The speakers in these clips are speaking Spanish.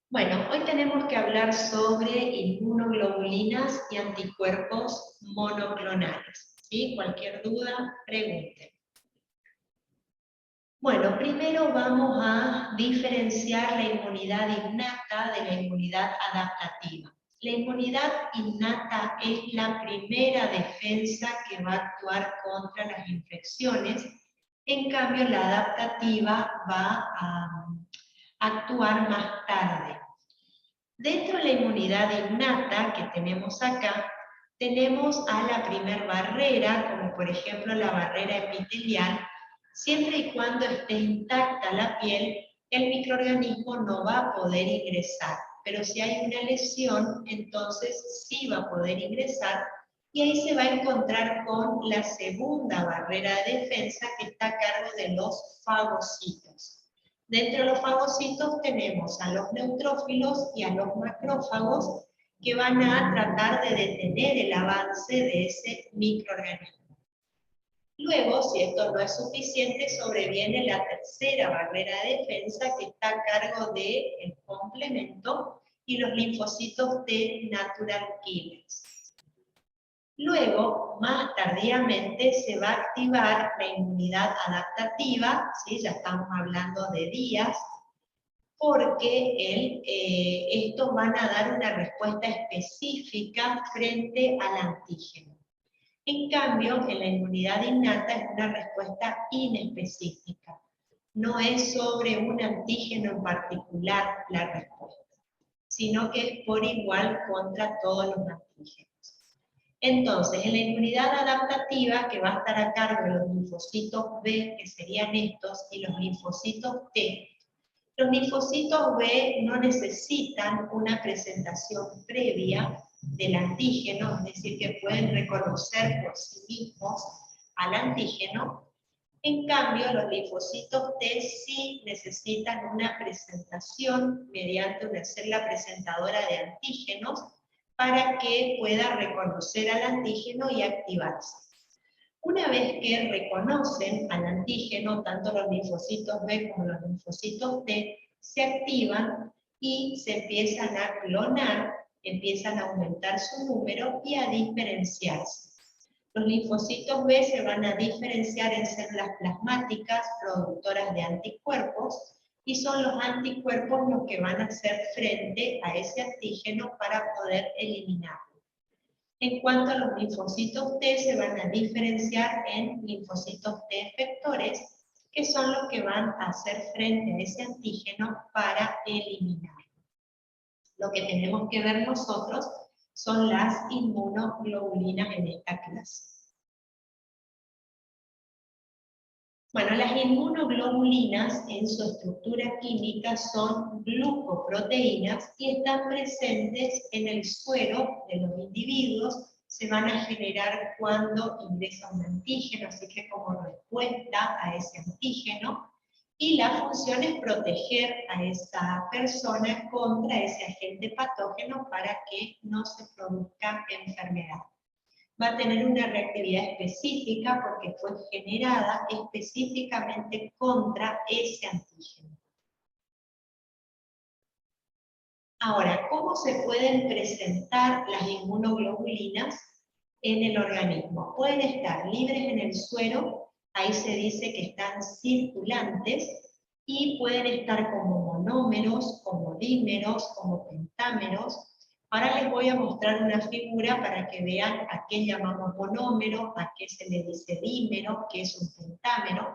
Bueno, hoy tenemos que hablar sobre inmunoglobulinas y anticuerpos monoclonales. ¿Sí? Cualquier duda, pregunten. Bueno, primero vamos a diferenciar la inmunidad innata de la inmunidad adaptativa. La inmunidad innata es la primera defensa que va a actuar contra las infecciones. En cambio, la adaptativa va a actuar más tarde. Dentro de la inmunidad innata que tenemos acá, tenemos a la primer barrera, como por ejemplo la barrera epitelial. Siempre y cuando esté intacta la piel, el microorganismo no va a poder ingresar. Pero si hay una lesión, entonces sí va a poder ingresar, y ahí se va a encontrar con la segunda barrera de defensa que está a cargo de los fagocitos. Dentro de los fagocitos tenemos a los neutrófilos y a los macrófagos que van a tratar de detener el avance de ese microorganismo. Luego, si esto no es suficiente, sobreviene la tercera barrera de defensa que está a cargo del complemento y los linfocitos T natural killers. Luego, más tardíamente, se va a activar la inmunidad adaptativa, ¿sí? Ya estamos hablando de días, porque estos van a dar una respuesta específica frente al antígeno. En cambio, en la inmunidad innata es una respuesta inespecífica. No es sobre un antígeno en particular la respuesta, sino que es por igual contra todos los antígenos. Entonces, en la inmunidad adaptativa, que va a estar a cargo de los linfocitos B, que serían estos, y los linfocitos T, los linfocitos B no necesitan una presentación previa del antígeno, es decir, que pueden reconocer por sí mismos al antígeno. En cambio, los linfocitos T sí necesitan una presentación mediante una célula presentadora de antígenos para que pueda reconocer al antígeno y activarse. Una vez que reconocen al antígeno, tanto los linfocitos B como los linfocitos T se activan y se empiezan a clonar, empiezan a aumentar su número y a diferenciarse. Los linfocitos B se van a diferenciar en células plasmáticas productoras de anticuerpos, y son los anticuerpos los que van a hacer frente a ese antígeno para poder eliminarlo. En cuanto a los linfocitos T, se van a diferenciar en linfocitos T efectores, que son los que van a hacer frente a ese antígeno para eliminarlo. Lo que tenemos que ver nosotros son las inmunoglobulinas en esta clase. Bueno, las inmunoglobulinas en su estructura química son glucoproteínas y están presentes en el suero de los individuos. Se van a generar cuando ingresa un antígeno, así que como respuesta a ese antígeno, y la función es proteger a esa persona contra ese agente patógeno para que no se produzca enfermedad. Va a tener una reactividad específica porque fue generada específicamente contra ese antígeno. Ahora, ¿cómo se pueden presentar las inmunoglobulinas en el organismo? Pueden estar libres en el suero, ahí se dice que están circulantes, y pueden estar como monómeros, como dímeros, como pentámeros. Ahora les voy a mostrar una figura para que vean a qué llamamos monómero, a qué se le dice dímero, qué es un pentámero.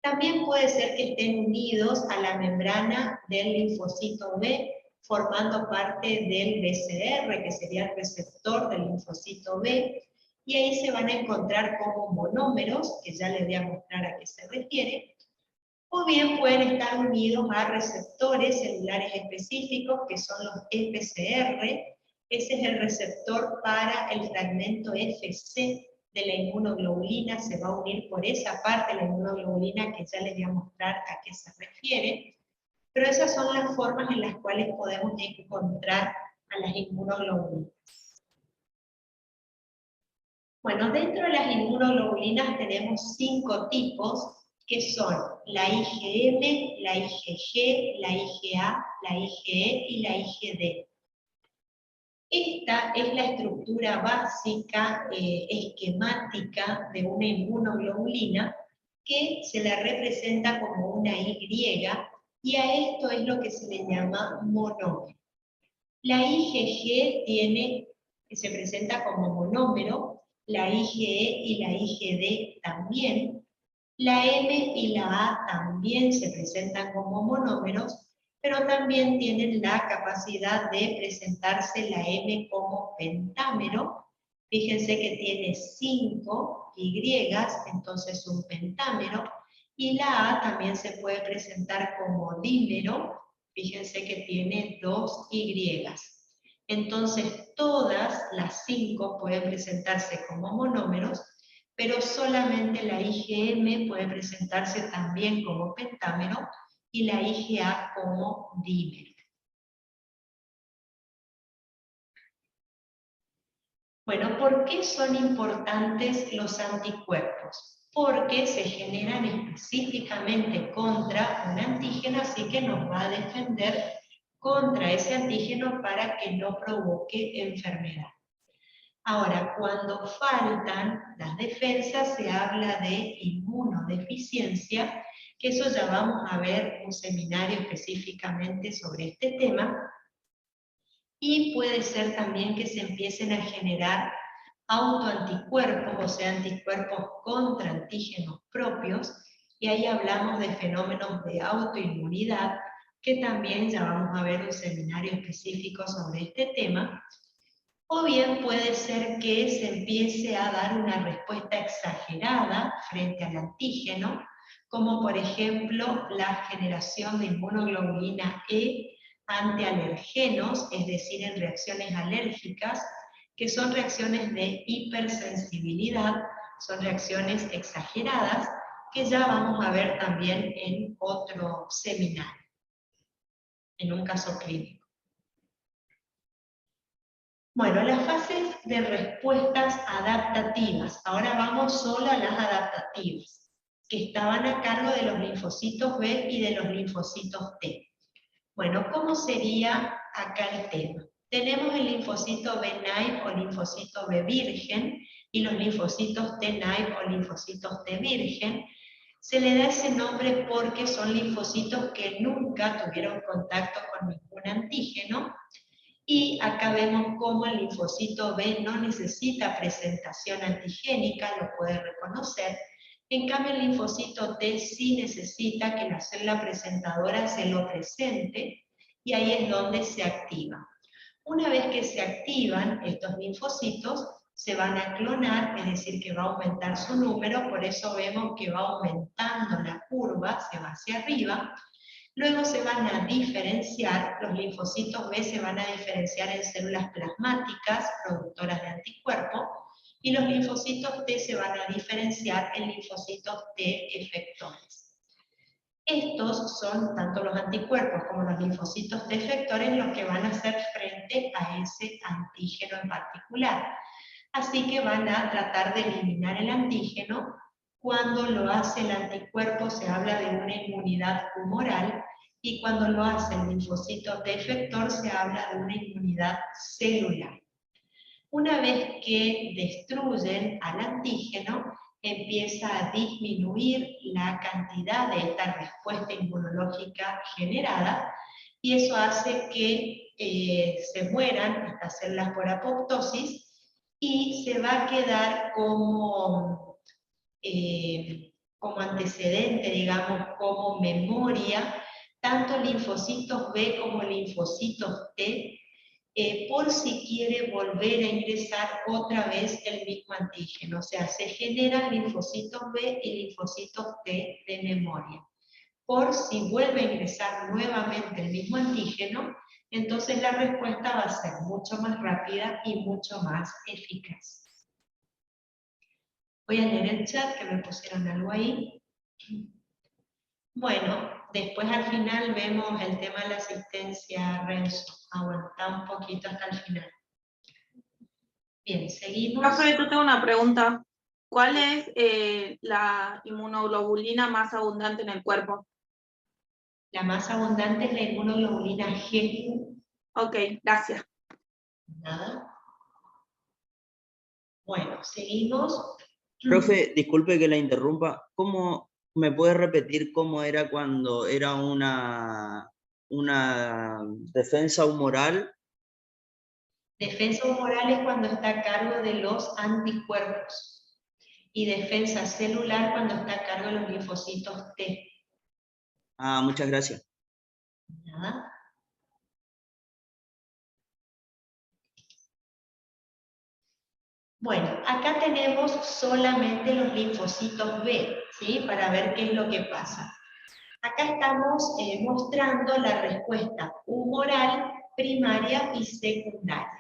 También puede ser que estén unidos a la membrana del linfocito B, formando parte del BCR, que sería el receptor del linfocito B, y ahí se van a encontrar como monómeros, que ya les voy a mostrar a qué se refiere, o bien pueden estar unidos a receptores celulares específicos, que son los FCR. Ese es el receptor para el fragmento FC de la inmunoglobulina, se va a unir por esa parte de la inmunoglobulina que ya les voy a mostrar a qué se refiere. Pero esas son las formas en las cuales podemos encontrar a las inmunoglobulinas. Bueno, dentro de las inmunoglobulinas tenemos 5 tipos, que son la IgM, la IgG, la IgA, la IgE y la IgD. Esta es la estructura básica, esquemática de una inmunoglobulina que se la representa como una Y, y a esto es lo que se le llama monómero. La IgG se presenta como monómero, la IgE y la IgD también, la M y la A también se presentan como monómeros, pero también tienen la capacidad de presentarse la M como pentámero. Fíjense que tiene 5 Y, entonces un pentámero, y la A también se puede presentar como dímero, fíjense que tiene 2 Y. Entonces todas las 5 pueden presentarse como monómeros, pero solamente la IgM puede presentarse también como pentámero y la IgA como dímero. Bueno, ¿por qué son importantes los anticuerpos? Porque se generan específicamente contra un antígeno, así que nos va a defender contra ese antígeno para que no provoque enfermedad. Ahora, cuando faltan las defensas, se habla de inmunodeficiencia, que eso ya vamos a ver un seminario específicamente sobre este tema, y puede ser también que se empiecen a generar autoanticuerpos, o sea, anticuerpos contra antígenos propios, y ahí hablamos de fenómenos de autoinmunidad, que también ya vamos a ver un seminario específico sobre este tema. O bien puede ser que se empiece a dar una respuesta exagerada frente al antígeno, como por ejemplo la generación de inmunoglobulina E ante alergenos, es decir, en reacciones alérgicas, que son reacciones de hipersensibilidad, son reacciones exageradas, que ya vamos a ver también en otro seminario, en un caso clínico. Bueno, las fases de respuestas adaptativas. Ahora vamos solo a las adaptativas, que estaban a cargo de los linfocitos B y de los linfocitos T. Bueno, ¿cómo sería acá el tema? Tenemos el linfocito B naive o linfocito B virgen y los linfocitos T naive o linfocitos T virgen. Se le da ese nombre porque son linfocitos que nunca tuvieron contacto con ningún antígeno. Y acá vemos cómo el linfocito B no necesita presentación antigénica, lo puede reconocer. En cambio, el linfocito T sí necesita que la célula presentadora se lo presente, y ahí es donde se activa. Una vez que se activan estos linfocitos, se van a clonar, es decir, que va a aumentar su número, por eso vemos que va aumentando la curva, se va hacia arriba. Luego se van a diferenciar, los linfocitos B se van a diferenciar en células plasmáticas, productoras de anticuerpos, y los linfocitos T se van a diferenciar en linfocitos T efectores. Estos son, tanto los anticuerpos como los linfocitos T efectores, los que van a hacer frente a ese antígeno en particular. Así que van a tratar de eliminar el antígeno. Cuando lo hace el anticuerpo se habla de una inmunidad humoral, y cuando lo hace el linfocito T efector se habla de una inmunidad celular. Una vez que destruyen al antígeno, empieza a disminuir la cantidad de esta respuesta inmunológica generada, y eso hace que se mueran estas células por apoptosis, y se va a quedar como antecedente, digamos, como memoria, tanto linfocitos B como linfocitos T, por si quiere volver a ingresar otra vez el mismo antígeno. O sea, se generan linfocitos B y linfocitos T de memoria. Por si vuelve a ingresar nuevamente el mismo antígeno, entonces la respuesta va a ser mucho más rápida y mucho más eficaz. Voy a leer el chat, que me pusieron algo ahí. Bueno, después al final vemos el tema de la asistencia Renzo. Aguanta un poquito hasta el final. Bien, seguimos. Profe, yo tengo una pregunta. ¿Cuál es la inmunoglobulina más abundante en el cuerpo? La más abundante es la inmunoglobulina G. Ok, gracias. Nada. Bueno, seguimos. Profe, disculpe que la interrumpa. ¿Cómo me puede repetir cómo era cuando era una defensa humoral? Defensa humoral es cuando está a cargo de los anticuerpos. Y defensa celular cuando está a cargo de los linfocitos T. Ah, muchas gracias. Nada. Bueno, acá tenemos solamente los linfocitos B, ¿sí? Para ver qué es lo que pasa. Acá estamos mostrando la respuesta humoral, primaria y secundaria.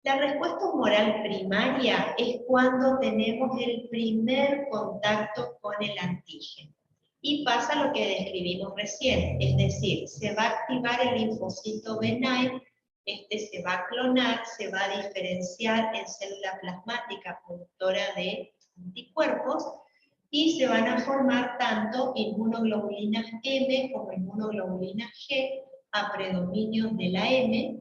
La respuesta humoral primaria es cuando tenemos el primer contacto con el antígeno. Y pasa lo que describimos recién, es decir, se va a activar el linfocito B9, este se va a clonar, se va a diferenciar en célula plasmática productora de anticuerpos, y se van a formar tanto inmunoglobulinas M como inmunoglobulinas G a predominio de la M,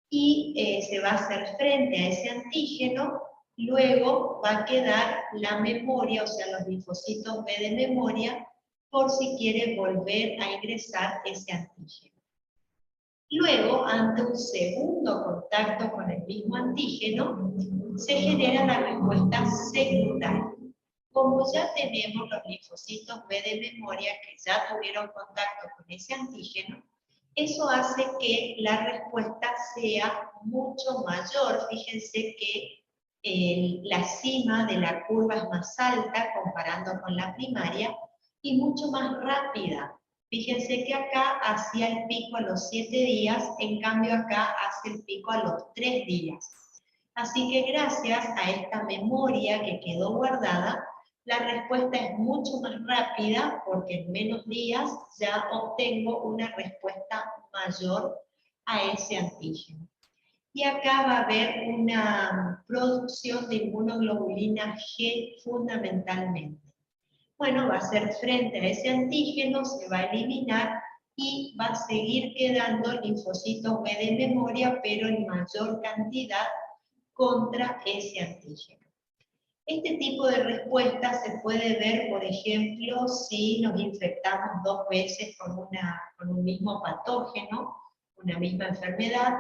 y se va a hacer frente a ese antígeno. Luego va a quedar la memoria, o sea, los linfocitos B de memoria, por si quiere volver a ingresar ese antígeno. Luego, ante un segundo contacto con el mismo antígeno, se genera la respuesta secundaria. Como ya tenemos los linfocitos B de memoria que ya tuvieron contacto con ese antígeno, eso hace que la respuesta sea mucho mayor. Fíjense que la cima de la curva es más alta comparando con la primaria y mucho más rápida. Fíjense que acá hacía el pico a los 7 días, en cambio acá hace el pico a los 3 días. Así que gracias a esta memoria que quedó guardada, la respuesta es mucho más rápida porque en menos días ya obtengo una respuesta mayor a ese antígeno. Y acá va a haber una producción de inmunoglobulina G fundamentalmente. Bueno, va a ser frente a ese antígeno, se va a eliminar y va a seguir quedando linfocitos B de memoria, pero en mayor cantidad contra ese antígeno. Este tipo de respuesta se puede ver, por ejemplo, si nos infectamos 2 veces con un mismo patógeno, una misma enfermedad,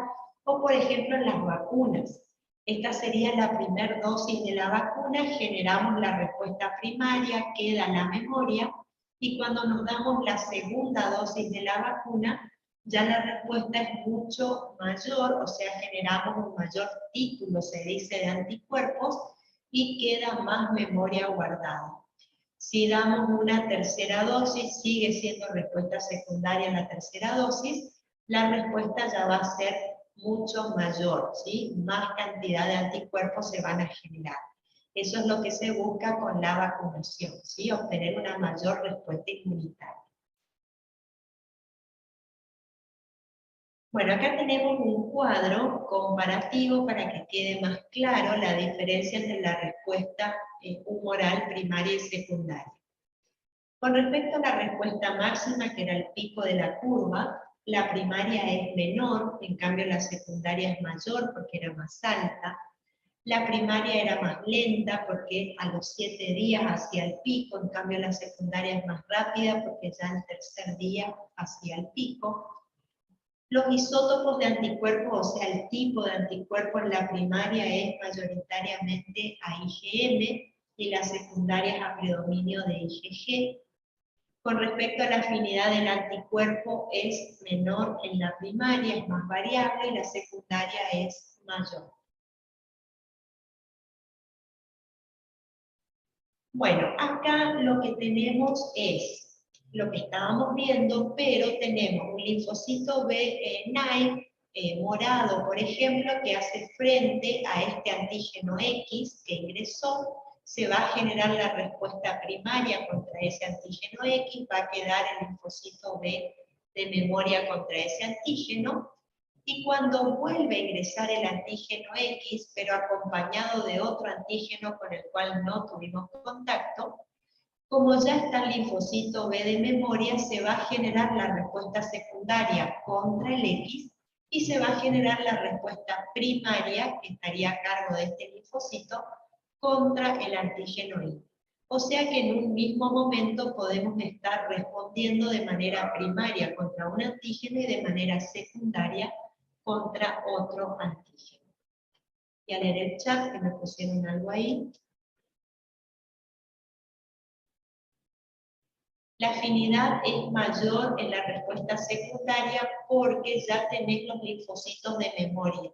o por ejemplo en las vacunas. Esta sería la primera dosis de la vacuna, generamos la respuesta primaria, queda la memoria, y cuando nos damos la segunda dosis de la vacuna, ya la respuesta es mucho mayor, o sea, generamos un mayor título, se dice, de anticuerpos, y queda más memoria guardada. Si damos una tercera dosis, sigue siendo respuesta secundaria en la tercera dosis, la respuesta ya va a ser mucho mayor, ¿sí? Más cantidad de anticuerpos se van a generar. Eso es lo que se busca con la vacunación, ¿sí? Obtener una mayor respuesta inmunitaria. Bueno, acá tenemos un cuadro comparativo para que quede más claro la diferencia entre la respuesta humoral primaria y secundaria. Con respecto a la respuesta máxima, que era el pico de la curva, la primaria es menor, en cambio la secundaria es mayor porque era más alta. La primaria era más lenta porque a los 7 días hacía el pico, en cambio la secundaria es más rápida porque ya el tercer día hacía el pico. Los isótopos de anticuerpos, o sea, el tipo de anticuerpo en la primaria es mayoritariamente a IgM y la secundaria es a predominio de IgG. Con respecto a la afinidad del anticuerpo es menor en la primaria, es más variable, y la secundaria es mayor. Bueno, acá lo que tenemos es lo que estábamos viendo, pero tenemos un linfocito B9 morado, por ejemplo, que hace frente a este antígeno X que ingresó. Se va a generar la respuesta primaria contra ese antígeno X, va a quedar el linfocito B de memoria contra ese antígeno, y cuando vuelve a ingresar el antígeno X, pero acompañado de otro antígeno con el cual no tuvimos contacto, como ya está el linfocito B de memoria, se va a generar la respuesta secundaria contra el X y se va a generar la respuesta primaria, que estaría a cargo de este linfocito, contra el antígeno Y. O sea que en un mismo momento podemos estar respondiendo de manera primaria contra un antígeno y de manera secundaria contra otro antígeno. Y a leer el chat, que me pusieron algo ahí. La afinidad es mayor en la respuesta secundaria porque ya tenés los linfocitos de memoria.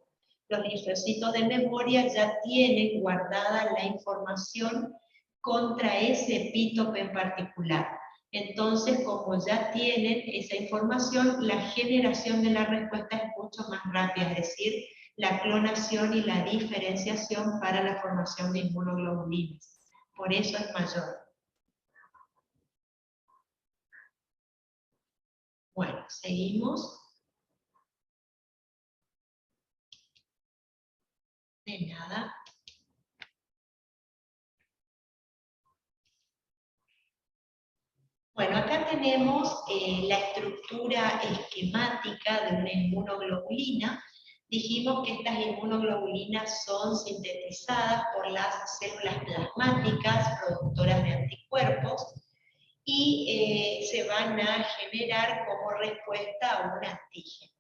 Los linfocitos de memoria ya tienen guardada la información contra ese epítope en particular. Entonces, como ya tienen esa información, la generación de la respuesta es mucho más rápida, es decir, la clonación y la diferenciación para la formación de inmunoglobulinas. Por eso es mayor. Bueno, seguimos. De nada. Bueno, acá tenemos la estructura esquemática de una inmunoglobulina. Dijimos que estas inmunoglobulinas son sintetizadas por las células plasmáticas productoras de anticuerpos y se van a generar como respuesta a un antígeno.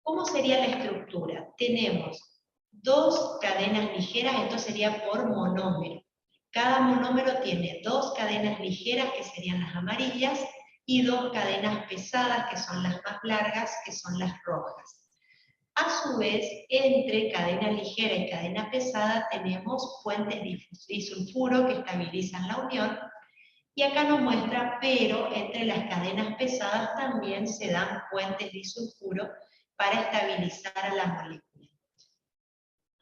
¿Cómo sería la estructura? Tenemos dos cadenas ligeras, esto sería por monómero. Cada monómero tiene dos cadenas ligeras, que serían las amarillas, y dos cadenas pesadas, que son las más largas, que son las rojas. A su vez, entre cadena ligera y cadena pesada tenemos puentes disulfuro que estabilizan la unión, y acá nos muestra, pero entre las cadenas pesadas también se dan puentes disulfuro para estabilizar a la molécula.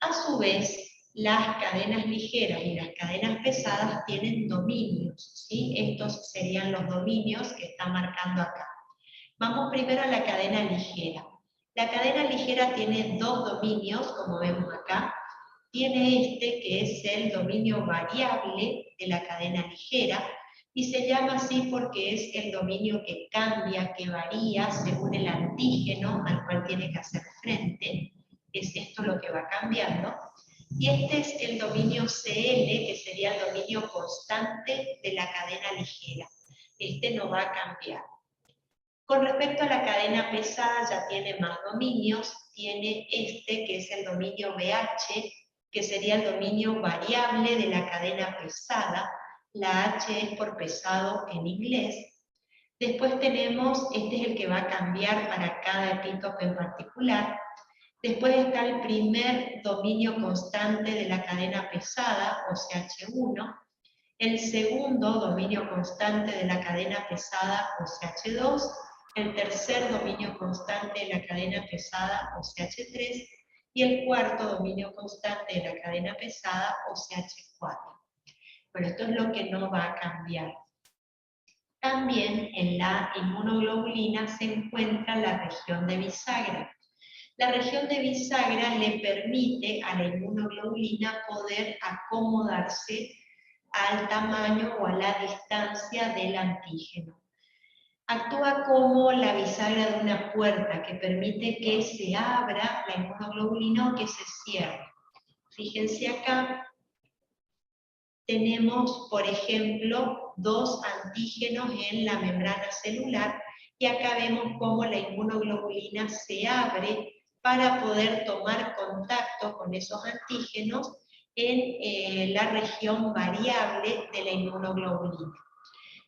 A su vez, las cadenas ligeras y las cadenas pesadas tienen dominios, ¿sí? Estos serían los dominios que está marcando acá. Vamos primero a la cadena ligera. La cadena ligera tiene dos dominios, como vemos acá. Tiene este, que es el dominio variable de la cadena ligera, y se llama así porque es el dominio que cambia, que varía según el antígeno al cual tiene que hacer frente. Es esto lo que va cambiando. Y este es el dominio CL, que sería el dominio constante de la cadena ligera. Este no va a cambiar. Con respecto a la cadena pesada ya tiene más dominios. Tiene este, que es el dominio BH, que sería el dominio variable de la cadena pesada. La H es por pesado en inglés. Después tenemos, este es el que va a cambiar para cada epítope en particular. Después está el primer dominio constante de la cadena pesada, o CH1. El segundo dominio constante de la cadena pesada, o CH2. El tercer dominio constante de la cadena pesada, o CH3. Y el cuarto dominio constante de la cadena pesada, o CH4. Pero esto es lo que no va a cambiar. También en la inmunoglobulina se encuentra la región de bisagra. La región de bisagra le permite a la inmunoglobulina poder acomodarse al tamaño o a la distancia del antígeno. Actúa como la bisagra de una puerta que permite que se abra la inmunoglobulina o que se cierre. Fíjense acá. Tenemos, por ejemplo, dos antígenos en la membrana celular y acá vemos cómo la inmunoglobulina se abre para poder tomar contacto con esos antígenos en la región variable de la inmunoglobulina.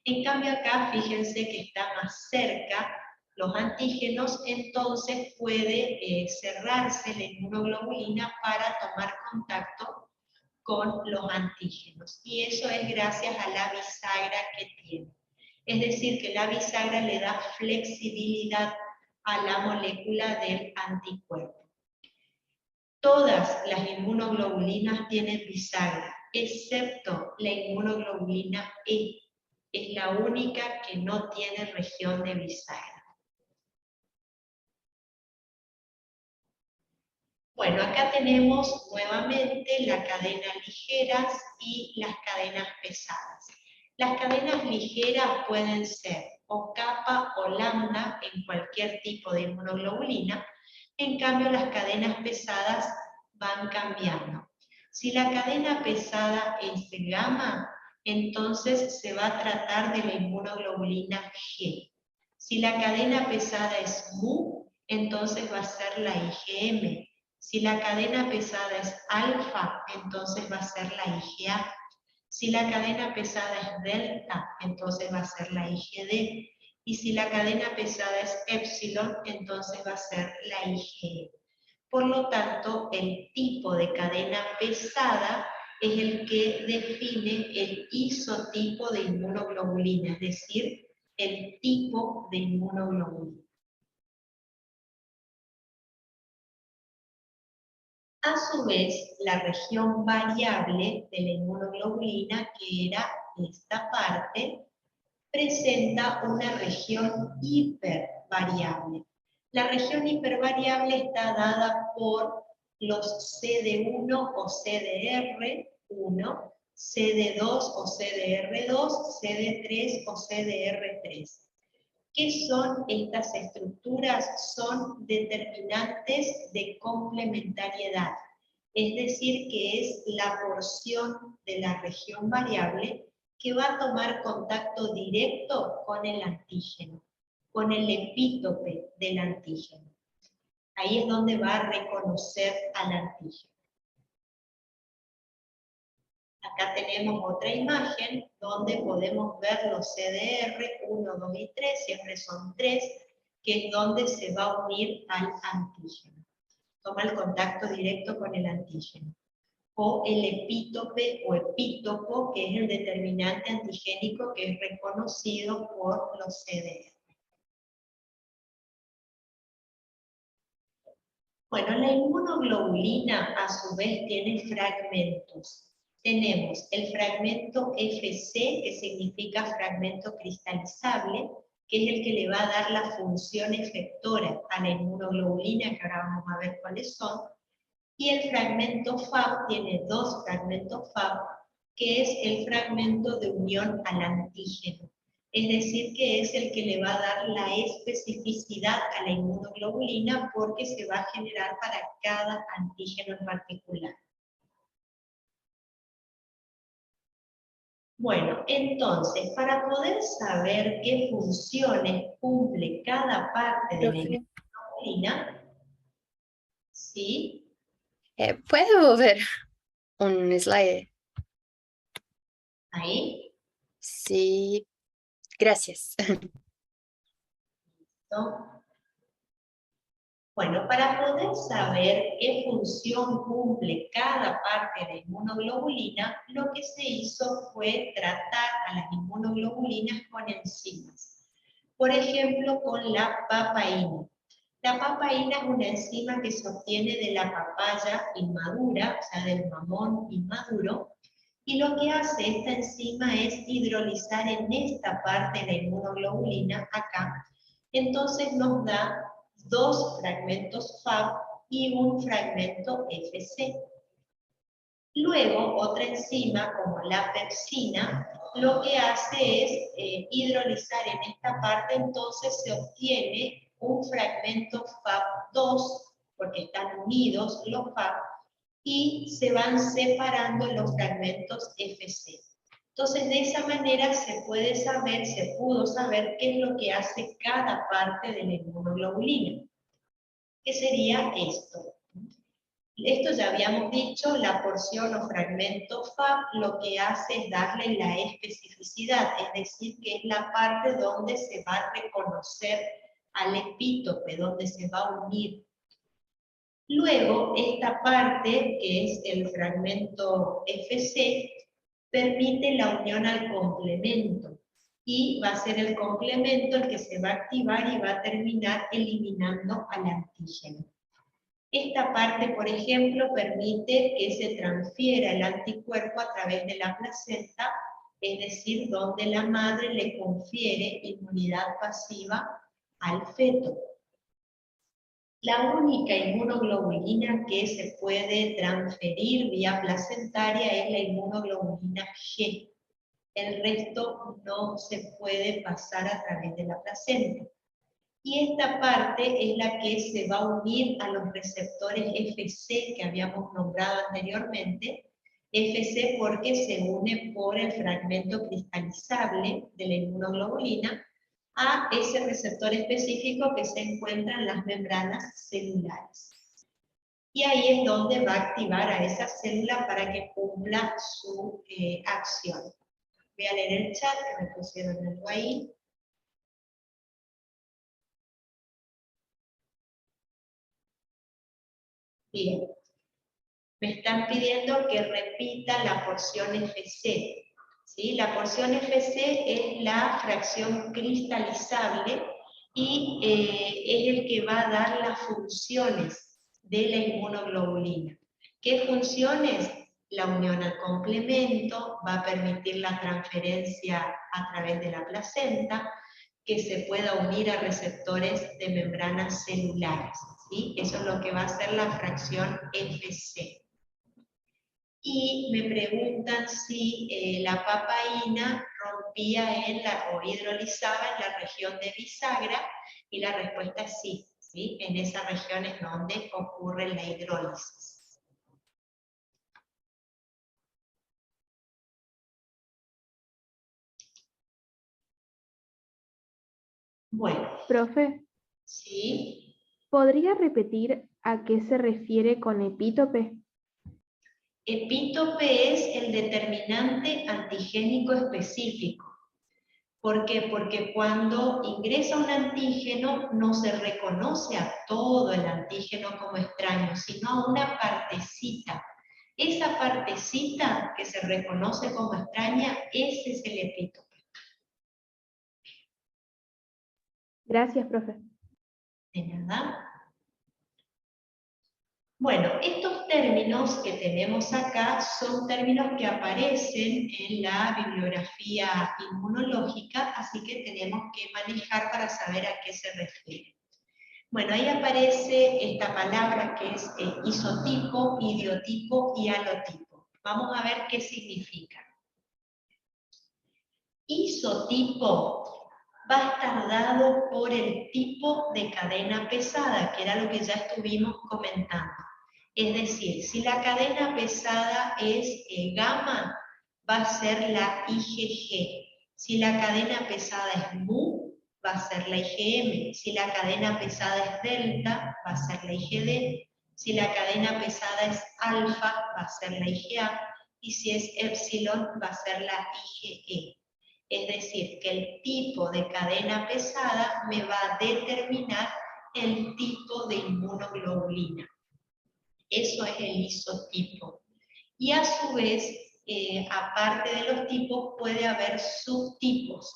En cambio acá, fíjense que está más cerca los antígenos, entonces puede cerrarse la inmunoglobulina para tomar contacto con los antígenos. Y eso es gracias a la bisagra que tiene. Es decir, que la bisagra le da flexibilidad a la molécula del anticuerpo. Todas las inmunoglobulinas tienen bisagra, excepto la inmunoglobulina E. Es la única que no tiene región de bisagra. Bueno, acá tenemos nuevamente la cadena ligeras y las cadenas pesadas. Las cadenas ligeras pueden ser o kappa o lambda en cualquier tipo de inmunoglobulina, en cambio las cadenas pesadas van cambiando. Si la cadena pesada es gamma, entonces se va a tratar de la inmunoglobulina G. Si la cadena pesada es mu, entonces va a ser la IgM. Si la cadena pesada es alfa, entonces va a ser la IgA. Si la cadena pesada es delta, entonces va a ser la IgD. Y si la cadena pesada es epsilon, entonces va a ser la IgE. Por lo tanto, el tipo de cadena pesada es el que define el isotipo de inmunoglobulina, es decir, el tipo de inmunoglobulina. A su vez, la región variable de la inmunoglobulina, que era esta parte, presenta una región hipervariable. La región hipervariable está dada por los CD1 o CDR1, CD2 o CDR2, CD3 o CDR3. ¿Qué son estas estructuras? Son determinantes de complementariedad, es decir, que es la porción de la región variable que va a tomar contacto directo con el antígeno, con el epítope del antígeno. Ahí es donde va a reconocer al antígeno. Acá tenemos otra imagen donde podemos ver los CDR 1, 2 y 3, siempre son 3, que es donde se va a unir al antígeno. Toma el contacto directo con el antígeno. O el epítope o epítopo, que es el determinante antigénico que es reconocido por los CDR. Bueno, la inmunoglobulina a su vez tiene fragmentos. Tenemos el fragmento FC, que significa fragmento cristalizable, que es el que le va a dar la función efectora a la inmunoglobulina, que ahora vamos a ver cuáles son. Y el fragmento Fab tiene dos fragmentos Fab, que es el fragmento de unión al antígeno. Es decir, que es el que le va a dar la especificidad a la inmunoglobulina porque se va a generar para cada antígeno en particular. Bueno, entonces, para poder saber qué funciones cumple cada parte de la inmunoglobulina, ¿sí? ¿Puedo ver un slide? Ahí. Sí, gracias. ¿No? Bueno, para poder saber qué función cumple cada parte de la inmunoglobulina, lo que se hizo fue tratar a las inmunoglobulinas con enzimas. Por ejemplo, con la papaína. La papaína es una enzima que se obtiene de la papaya inmadura, o sea, del mamón inmaduro, y lo que hace esta enzima es hidrolizar en esta parte de la inmunoglobulina, acá. Entonces nos da dos fragmentos Fab y un fragmento FC. Luego, otra enzima, como la pepsina, lo que hace es hidrolizar en esta parte, entonces se obtiene un fragmento Fab2, porque están unidos los Fab, y se van separando los fragmentos FC. Entonces, de esa manera se puede saber, se pudo saber qué es lo que hace cada parte de la inmunoglobulina. ¿Qué sería esto? Esto ya habíamos dicho, la porción o fragmento Fab lo que hace es darle la especificidad, es decir, que es la parte donde se va a reconocer al epítope, donde se va a unir. Luego, esta parte, que es el fragmento FC, permite la unión al complemento. Y va a ser el complemento el que se va a activar y va a terminar eliminando al antígeno. Esta parte, por ejemplo, permite que se transfiera el anticuerpo a través de la placenta, es decir, donde la madre le confiere inmunidad pasiva al feto. La única inmunoglobulina que se puede transferir vía placentaria es la inmunoglobulina G. El resto no se puede pasar a través de la placenta. Y esta parte es la que se va a unir a los receptores FC que habíamos nombrado anteriormente. FC porque se une por el fragmento cristalizable de la inmunoglobulina a ese receptor específico que se encuentra en las membranas celulares. Y ahí es donde va a activar a esa célula para que cumpla su acción. Voy a leer el chat que me pusieron algo ahí. Bien. Me están pidiendo que repita la porción FC. ¿Sí? La porción FC es la fracción cristalizable y es el que va a dar las funciones de la inmunoglobulina. ¿Qué funciones? La unión al complemento, va a permitir la transferencia a través de la placenta, que se pueda unir a receptores de membranas celulares. ¿Sí? Eso es lo que va a hacer la fracción FC. Y me preguntan si la papaína rompía o hidrolizaba en la región de bisagra, y la respuesta es sí, ¿sí? En esa región es donde ocurre la hidrólisis. Bueno. Profe, ¿Sí? ¿podría repetir a qué se refiere con epítope? Epítope es el determinante antigénico específico. ¿Por qué? Porque cuando ingresa un antígeno no se reconoce a todo el antígeno como extraño, sino a una partecita. Esa partecita que se reconoce como extraña, ese es el epítope. Gracias, profe. De nada. Bueno, estos términos que tenemos acá son términos que aparecen en la bibliografía inmunológica, así que tenemos que manejar para saber a qué se refiere. Bueno, ahí aparece esta palabra que es isotipo, idiotipo y alotipo. Vamos a ver qué significa. Isotipo va a estar dado por el tipo de cadena pesada, que era lo que ya estuvimos comentando. Es decir, si la cadena pesada es gamma, va a ser la IgG. Si la cadena pesada es mu, va a ser la IgM. Si la cadena pesada es delta, va a ser la IgD. Si la cadena pesada es alfa, va a ser la IgA. Y si es epsilon, va a ser la IgE. Es decir, que el tipo de cadena pesada me va a determinar el tipo de inmunoglobulina. Eso es el isotipo. Y a su vez, aparte de los tipos, puede haber subtipos,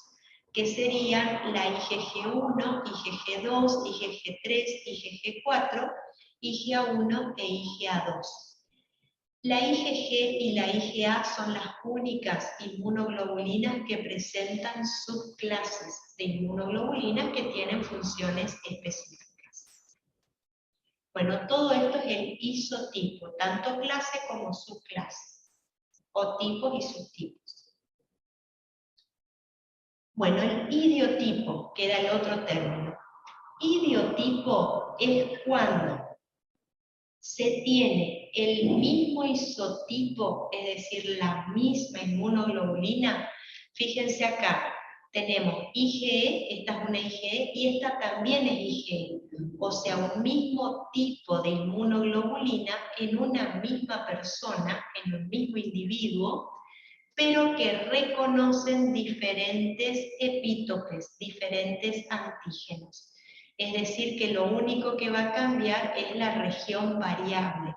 que serían la IgG1, IgG2, IgG3, IgG4, IgA1 e IgA2. La IgG y la IgA son las únicas inmunoglobulinas que presentan subclases de inmunoglobulinas que tienen funciones específicas. Bueno, todo esto es el isotipo, tanto clase como subclase, o tipos y subtipos. Bueno, el idiotipo, que era el otro término. Idiotipo es cuando se tiene el mismo isotipo, es decir, la misma inmunoglobulina. Fíjense acá, tenemos IgE, esta es una IgE y esta también es IgE. O sea, un mismo tipo de inmunoglobulina en una misma persona, en un mismo individuo, pero que reconocen diferentes epítopes, diferentes antígenos. Es decir, que lo único que va a cambiar es la región variable.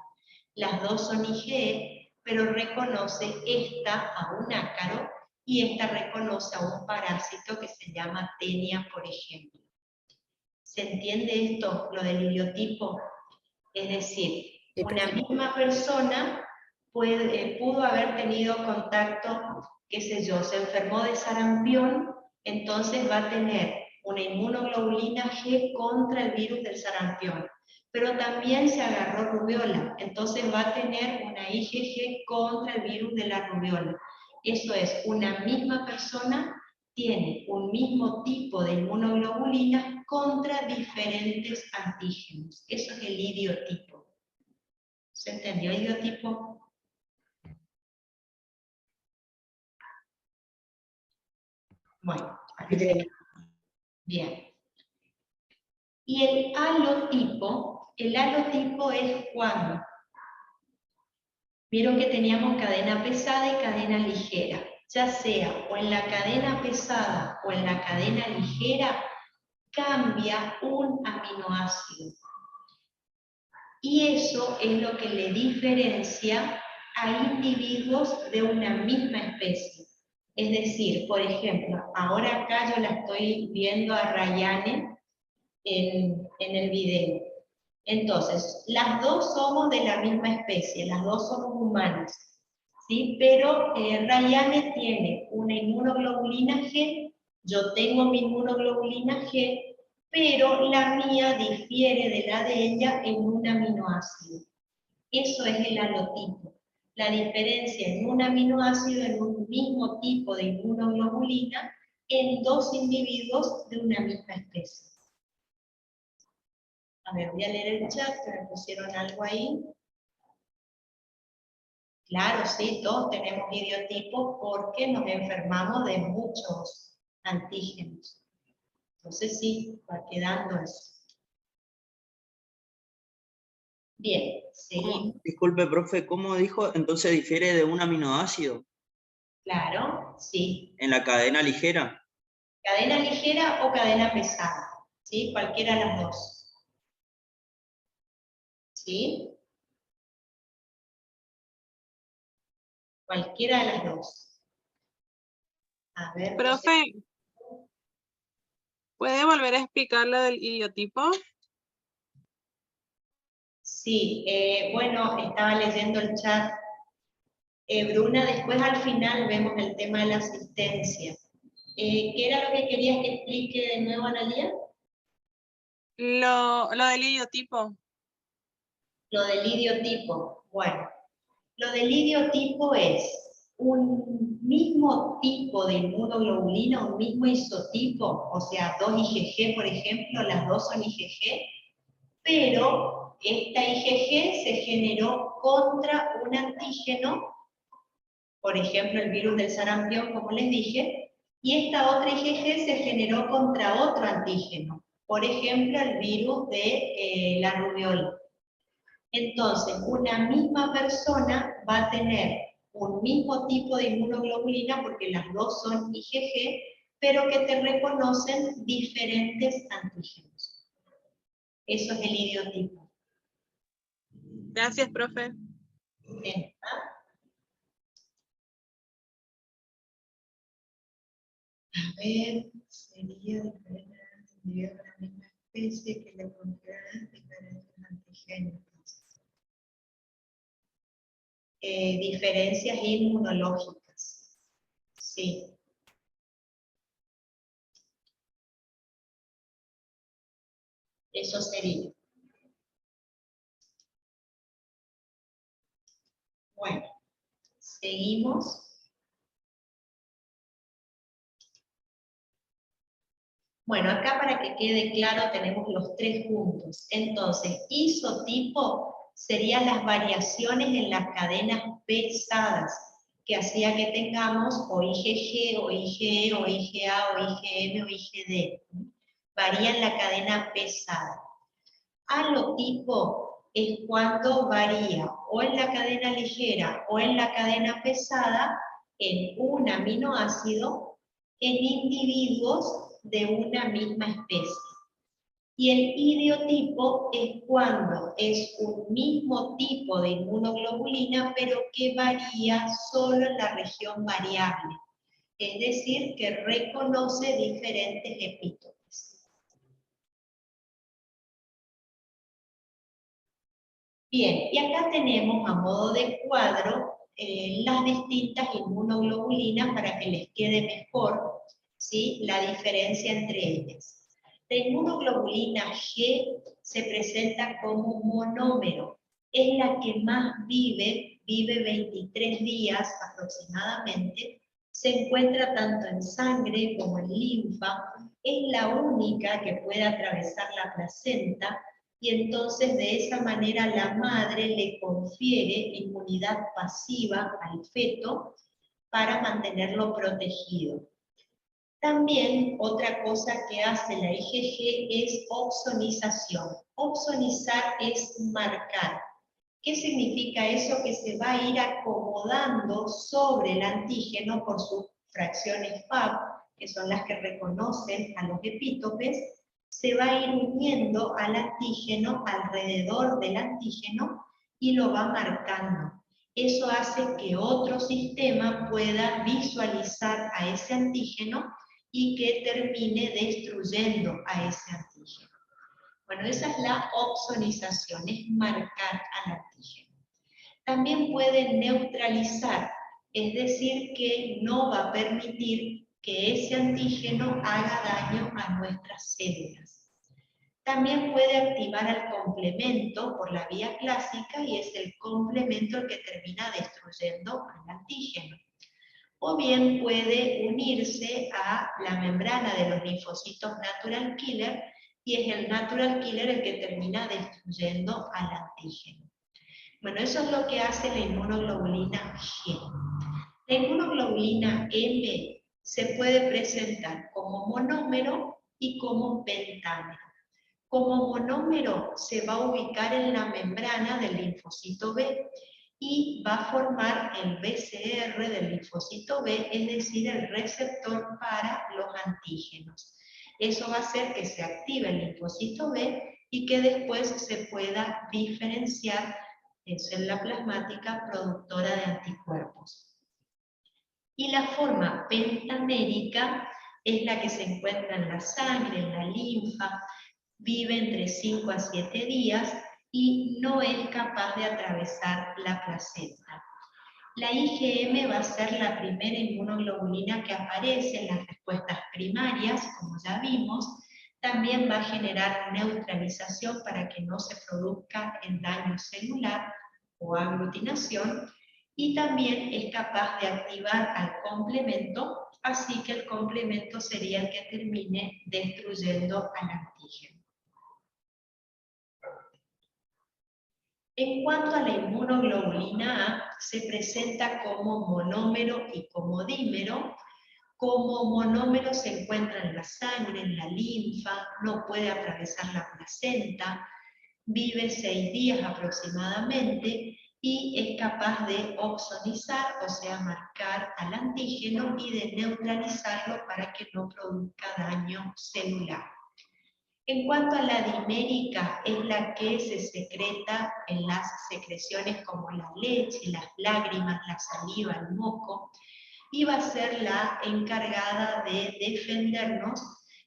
Las dos son IgE, pero reconoce esta a un ácaro y esta reconoce a un parásito que se llama tenia, por ejemplo. ¿Se entiende esto, lo del idiotipo? Es decir, una misma persona pudo haber tenido contacto, qué sé yo, se enfermó de sarampión, entonces va a tener una inmunoglobulina G contra el virus del sarampión. pero también se agarró rubiola, entonces va a tener una IgG contra el virus de la rubiola. Eso es, una misma persona tiene un mismo tipo de inmunoglobulinas contra diferentes antígenos. Eso es el idiotipo. ¿Se entendió idiotipo? Bueno, bien. Y el halotipo es cuando. Vieron que teníamos cadena pesada y cadena ligera. Ya sea o en la cadena pesada o en la cadena ligera, cambia un aminoácido. Y eso es lo que le diferencia a individuos de una misma especie. Es decir, por ejemplo, ahora acá yo la estoy viendo a Rayane en el video. Entonces, las dos somos de la misma especie, las dos somos humanas, ¿sí? Pero Rayane tiene una inmunoglobulina G, yo tengo mi inmunoglobulina G, pero la mía difiere de la de ella en un aminoácido. Eso es el halotipo. La diferencia en un aminoácido en un mismo tipo de inmunoglobulina en dos individuos de una misma especie. A ver, voy a leer el chat, que me pusieron algo ahí. Claro, sí, todos tenemos idiotipos porque nos enfermamos de muchos antígenos. Entonces sí, va quedando eso. Bien, seguimos. Disculpe, profe, ¿cómo dijo? Entonces difiere de un aminoácido Claro, sí. en la cadena ligera. Cadena ligera o cadena pesada, ¿sí? Cualquiera de las dos. ¿Sí? Cualquiera de las dos. A ver. Profe, ¿puede volver a explicar lo del idiotipo? Sí, bueno, estaba leyendo el chat. Bruna, después al final vemos el tema de la asistencia. ¿Qué era lo que querías que explique de nuevo, Analia? Lo del idiotipo. Lo del idiotipo. Bueno, lo del idiotipo es un mismo tipo de inmunoglobulina, un mismo isotipo, o sea, 2 IgG, por ejemplo, las dos son IgG, pero esta IgG se generó contra un antígeno, por ejemplo, el virus del sarampión, como les dije, y esta otra IgG se generó contra otro antígeno, por ejemplo, el virus de la rubiola. Entonces, una misma persona va a tener un mismo tipo de inmunoglobulina, porque las dos son IgG, pero que te reconocen diferentes antígenos. Eso es el idiotipo. Gracias, profe. Bien. A ver, sería diferente de la misma especie que le pondrán diferentes antígenos. Diferencias inmunológicas. Sí. Eso sería. Bueno, seguimos. Bueno, acá para que quede claro tenemos los tres puntos. Entonces, isotipo serían las variaciones en las cadenas pesadas, que hacía que tengamos o IgG, o IgE, o IgA, o IgM, o IgD. Varían la cadena pesada. Halotipo es cuando varía o en la cadena ligera o en la cadena pesada en un aminoácido en individuos de una misma especie. Y el idiotipo es cuando es un mismo tipo de inmunoglobulina, pero que varía solo en la región variable. Es decir, que reconoce diferentes epítopes. Bien, y acá tenemos a modo de cuadro las distintas inmunoglobulinas para que les quede mejor, ¿sí?, la diferencia entre ellas. La inmunoglobulina G se presenta como monómero. Es la que más vive 23 días aproximadamente. Se encuentra tanto en sangre como en linfa. Es la única que puede atravesar la placenta y entonces de esa manera la madre le confiere inmunidad pasiva al feto para mantenerlo protegido. También otra cosa que hace la IgG es opsonización. Opsonizar es marcar. ¿Qué significa eso? Que se va a ir acomodando sobre el antígeno por sus fracciones Fab, que son las que reconocen a los epítopes, se va a ir uniendo al antígeno, alrededor del antígeno, y lo va marcando. Eso hace que otro sistema pueda visualizar a ese antígeno y que termine destruyendo a ese antígeno. Bueno, esa es la opsonización, es marcar al antígeno. También puede neutralizar, es decir, que no va a permitir que ese antígeno haga daño a nuestras células. También puede activar al complemento por la vía clásica y es el complemento el que termina destruyendo al antígeno. O bien puede unirse a la membrana de los linfocitos natural killer y es el natural killer el que termina destruyendo al antígeno. Bueno, eso es lo que hace la inmunoglobulina G. La inmunoglobulina M se puede presentar como monómero y como pentámero. Como monómero se va a ubicar en la membrana del linfocito B y va a formar el BCR del linfocito B, es decir, el receptor para los antígenos. Eso va a hacer que se active el linfocito B y que después se pueda diferenciar en célula plasmática productora de anticuerpos. Y la forma pentamérica es la que se encuentra en la sangre, en la linfa, vive entre 5 a 7 días y no es capaz de atravesar la placenta. La IgM va a ser la primera inmunoglobulina que aparece en las respuestas primarias, como ya vimos. También va a generar neutralización para que no se produzca el daño celular o aglutinación, y también es capaz de activar al complemento, así que el complemento sería el que termine destruyendo al antígeno. En cuanto a la inmunoglobulina A, se presenta como monómero y como dímero. Como monómero se encuentra en la sangre, en la linfa, no puede atravesar la placenta, vive 6 días aproximadamente y es capaz de opsonizar, o sea, marcar al antígeno y de neutralizarlo para que no produzca daño celular. En cuanto a la dimérica, es la que se secreta en las secreciones como la leche, las lágrimas, la saliva, el moco, y va a ser la encargada de defendernos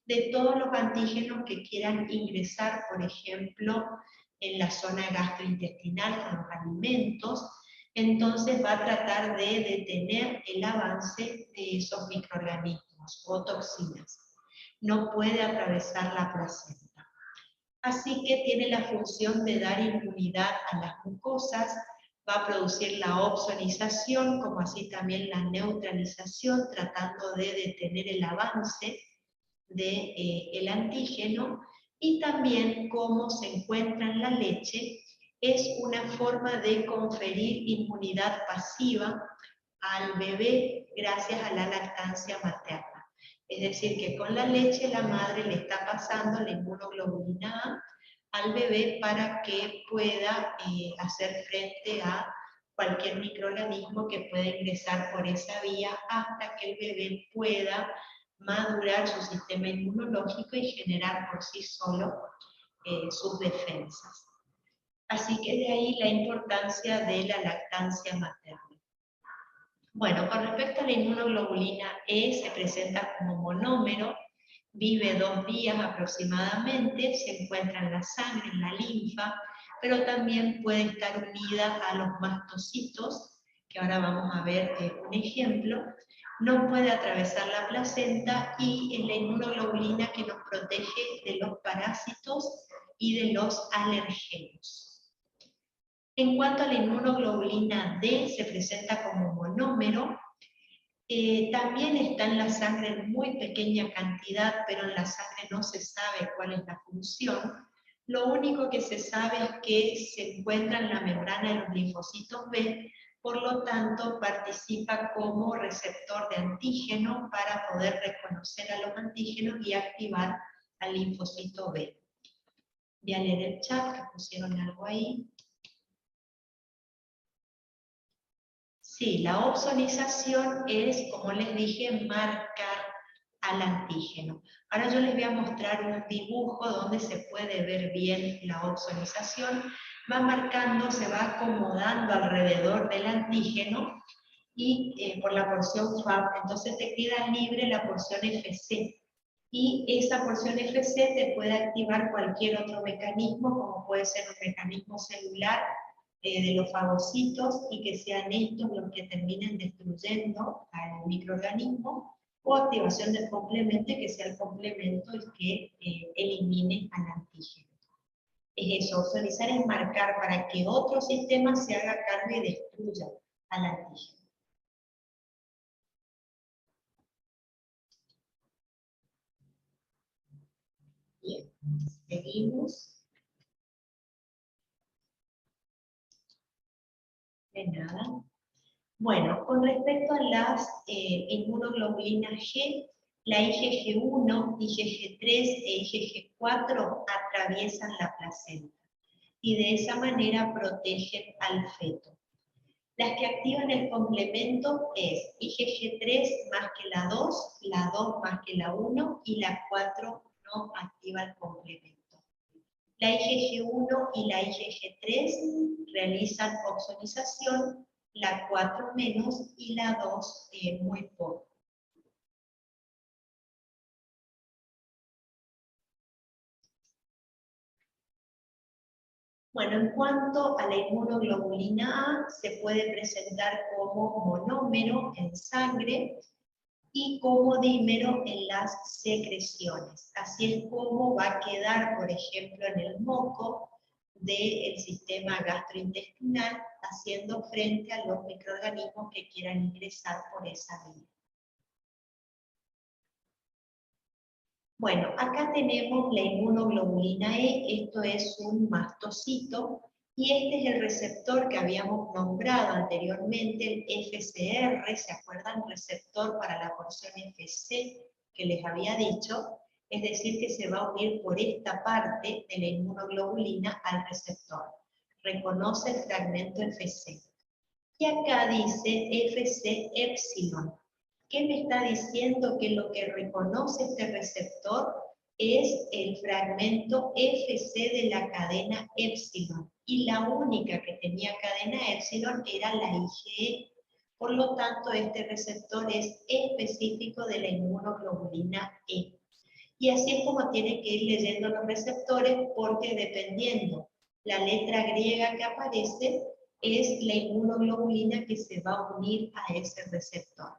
de todos los antígenos que quieran ingresar, por ejemplo, en la zona gastrointestinal con los alimentos. Entonces va a tratar de detener el avance de esos microorganismos o toxinas. No puede atravesar la placenta. Así que tiene la función de dar inmunidad a las mucosas, va a producir la opsonización, como así también la neutralización, tratando de detener el avance del antígeno, y también como se encuentra en la leche, es una forma de conferir inmunidad pasiva al bebé gracias a la lactancia materna. Es decir, que con la leche la madre le está pasando la inmunoglobulina A al bebé para que pueda hacer frente a cualquier microorganismo que pueda ingresar por esa vía hasta que el bebé pueda madurar su sistema inmunológico y generar por sí solo sus defensas. Así que de ahí la importancia de la lactancia materna. Bueno, con respecto a la inmunoglobulina E, se presenta como monómero, vive 2 días aproximadamente, se encuentra en la sangre, en la linfa, pero también puede estar unida a los mastocitos, que ahora vamos a ver un ejemplo, no puede atravesar la placenta y es la inmunoglobulina que nos protege de los parásitos y de los alergenos. En cuanto a la inmunoglobulina D, se presenta como monómero. También está en la sangre en muy pequeña cantidad, pero en la sangre no se sabe cuál es la función. Lo único que se sabe es que se encuentra en la membrana de los linfocitos B, por lo tanto participa como receptor de antígeno para poder reconocer a los antígenos y activar al linfocito B. Voy a leer el chat, que pusieron algo ahí. Sí, la opsonización es, como les dije, marcar al antígeno. Ahora yo les voy a mostrar un dibujo donde se puede ver bien la opsonización. Va marcando, se va acomodando alrededor del antígeno y por la porción FAB, entonces te queda libre la porción FC. Y esa porción FC te puede activar cualquier otro mecanismo, como puede ser un mecanismo celular, de los fagocitos, y que sean estos los que terminen destruyendo al microorganismo, o activación del complemento, que sea el complemento el que elimine al antígeno. Es eso, opsonizar es marcar para que otro sistema se haga cargo y destruya al antígeno. Bien, seguimos. De nada. Bueno, con respecto a las inmunoglobulinas G, la IgG1, IgG3 e IgG4 atraviesan la placenta y de esa manera protegen al feto. Las que activan el complemento es IgG3 más que la 2 más que la 1 y la 4 no activa el complemento. La IgG1 y la IgG3 realizan opsonización, la 4 menos y la 2 muy poco. Bueno, en cuanto a la inmunoglobulina A, se puede presentar como monómero en sangre y como dímero en las secreciones. Así es como va a quedar, por ejemplo, en el moco del sistema gastrointestinal, haciendo frente a los microorganismos que quieran ingresar por esa vía. Bueno, acá tenemos la inmunoglobulina E, esto es un mastocito, y este es el receptor que habíamos nombrado anteriormente, el FCR, ¿se acuerdan? Receptor para la porción FC que les había dicho, es decir, que se va a unir por esta parte de la inmunoglobulina al receptor. Reconoce el fragmento FC. Y acá dice FC epsilon. ¿Qué me está diciendo? Que lo que reconoce este receptor es el fragmento FC de la cadena epsilon. Y la única que tenía cadena epsilon era la IgE. Por lo tanto, este receptor es específico de la inmunoglobulina E. Y así es como tienen que ir leyendo los receptores, porque dependiendo la letra griega que aparece, es la inmunoglobulina que se va a unir a ese receptor.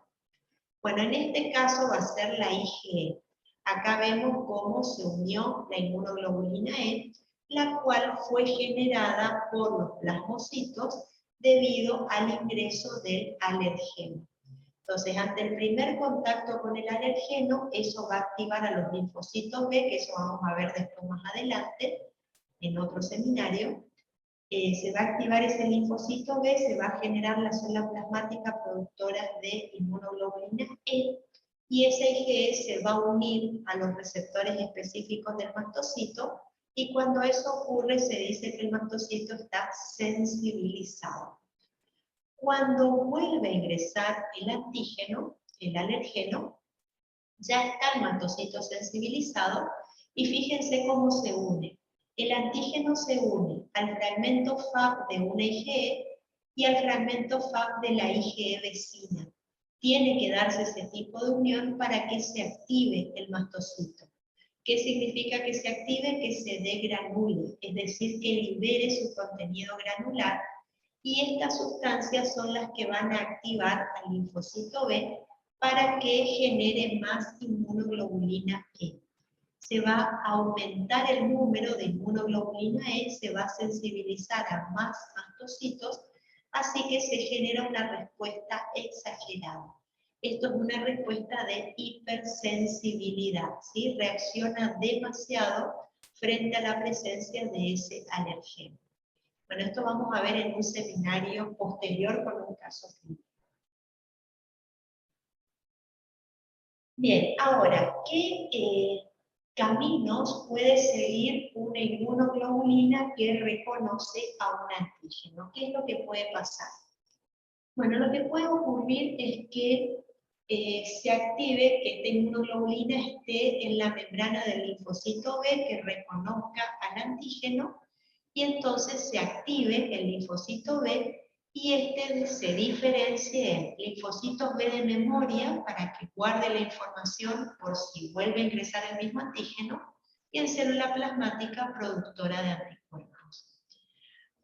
Bueno, en este caso va a ser la IgE. Acá vemos cómo se unió la inmunoglobulina E, la cual fue generada por los plasmocitos debido al ingreso del alergeno. Entonces, ante el primer contacto con el alergeno, eso va a activar a los linfocitos B, que eso vamos a ver después más adelante, en otro seminario. Se va a activar ese linfocito B, se va a generar la célula plasmática productora de inmunoglobulina E, y esa IgE se va a unir a los receptores específicos del mastocito, y cuando eso ocurre se dice que el mastocito está sensibilizado. Cuando vuelve a ingresar el antígeno, el alergeno, ya está el mastocito sensibilizado, y fíjense cómo se une. El antígeno se une al fragmento FAB de una IgE y al fragmento FAB de la IgE vecina. Tiene que darse ese tipo de unión para que se active el mastocito. ¿Qué significa que se active? Que se degranule, es decir, que libere su contenido granular, y estas sustancias son las que van a activar al linfocito B para que genere más inmunoglobulina E. Se va a aumentar el número de inmunoglobulina E, se va a sensibilizar a más mastocitos, así que se genera una respuesta exagerada. Esto es una respuesta de hipersensibilidad, ¿sí? Reacciona demasiado frente a la presencia de ese alergeno. Bueno, esto vamos a ver en un seminario posterior con un caso clínico. Bien, ahora, ¿qué caminos puede seguir una inmunoglobulina que reconoce a un antígeno? ¿Qué es lo que puede pasar? Bueno, lo que puede ocurrir es que se active, que esta inmunoglobulina esté en la membrana del linfocito B que reconozca al antígeno, y entonces se active el linfocito B y este se diferencie en linfocitos B de memoria para que guarde la información por si vuelve a ingresar el mismo antígeno, y en célula plasmática productora de anticuerpos.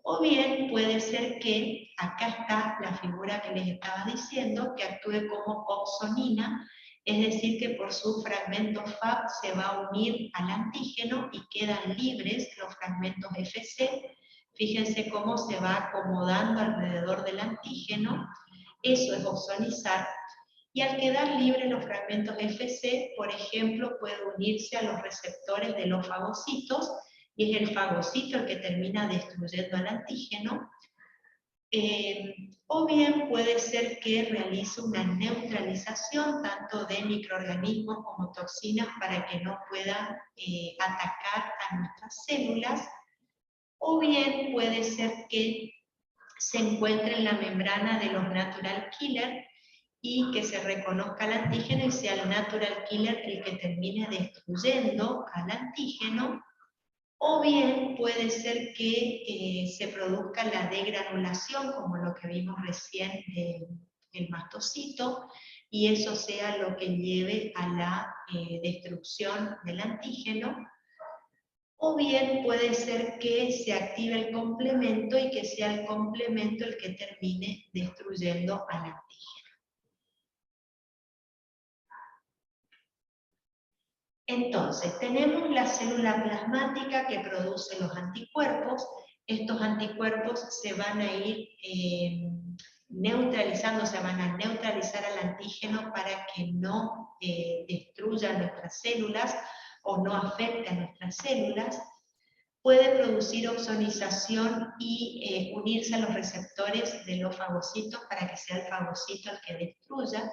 O bien puede ser que, acá está la figura que les estaba diciendo, que actúe como opsonina, es decir, que por su fragmento Fab se va a unir al antígeno y quedan libres los fragmentos FC. Fíjense cómo se va acomodando alrededor del antígeno, eso es opsonizar. Y al quedar libres los fragmentos FC, por ejemplo, puede unirse a los receptores de los fagocitos, y es el fagocito el que termina destruyendo al antígeno, o bien puede ser que realice una neutralización tanto de microorganismos como toxinas para que no puedan atacar a nuestras células, o bien puede ser que se encuentre en la membrana de los natural killer y que se reconozca al antígeno y sea el natural killer el que termine destruyendo al antígeno. O bien puede ser que se produzca la degranulación, como lo que vimos recién del mastocito, y eso sea lo que lleve a la destrucción del antígeno. O bien puede ser que se active el complemento y que sea el complemento el que termine destruyendo al antígeno. Entonces, tenemos la célula plasmática que produce los anticuerpos. Estos anticuerpos se van a ir neutralizando, se van a neutralizar al antígeno para que no destruya nuestras células o no afecte a nuestras células. Puede producir opsonización y unirse a los receptores de los fagocitos para que sea el fagocito el que destruya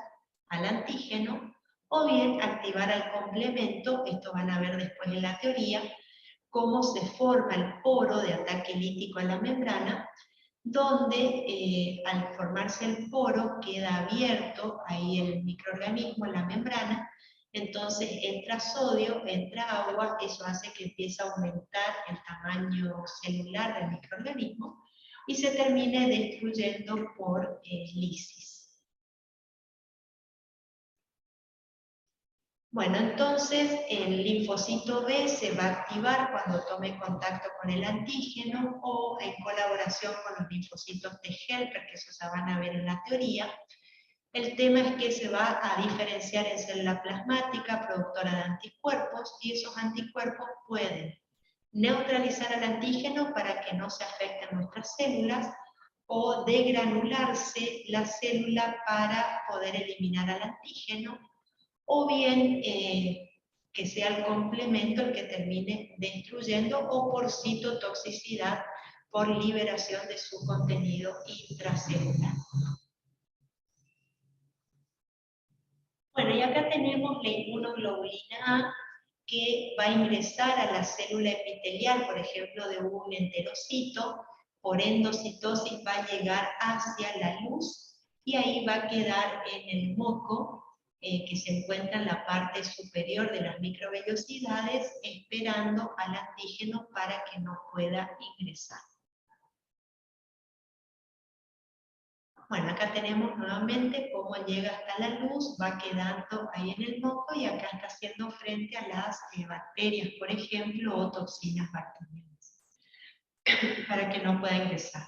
al antígeno, o bien activar al complemento. Esto van a ver después en la teoría, cómo se forma el poro de ataque lítico en la membrana, donde al formarse el poro queda abierto ahí el microorganismo en la membrana, entonces entra sodio, entra agua, eso hace que empiece a aumentar el tamaño celular del microorganismo y se termine destruyendo por lisis. Bueno, entonces el linfocito B se va a activar cuando tome contacto con el antígeno o en colaboración con los linfocitos T helper, que eso se van a ver en la teoría. El tema es que se va a diferenciar en célula plasmática, productora de anticuerpos, y esos anticuerpos pueden neutralizar al antígeno para que no se afecten nuestras células, o degranularse la célula para poder eliminar al antígeno, o bien que sea el complemento el que termine destruyendo, o por citotoxicidad, por liberación de su contenido intracelular. Bueno, y acá tenemos la inmunoglobulina A, que va a ingresar a la célula epitelial, por ejemplo, de un enterocito, por endocitosis va a llegar hacia la luz, y ahí va a quedar en el moco, que se encuentra en la parte superior de las microvellosidades, esperando al antígeno para que no pueda ingresar. Bueno, acá tenemos nuevamente cómo llega hasta la luz, va quedando ahí en el moco, y acá está haciendo frente a las bacterias, por ejemplo, o toxinas bacterianas, para que no pueda ingresar.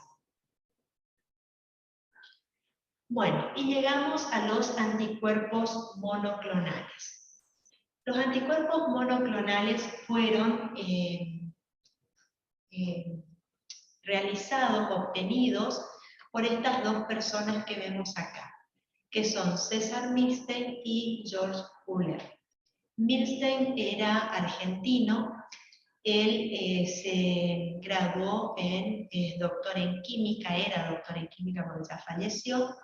Bueno, y llegamos a los anticuerpos monoclonales. Los anticuerpos monoclonales fueron realizados, obtenidos por estas dos personas que vemos acá, que son César Milstein y George Fuller. Milstein era argentino, él se graduó doctor en química, era doctor en química cuando ya falleció,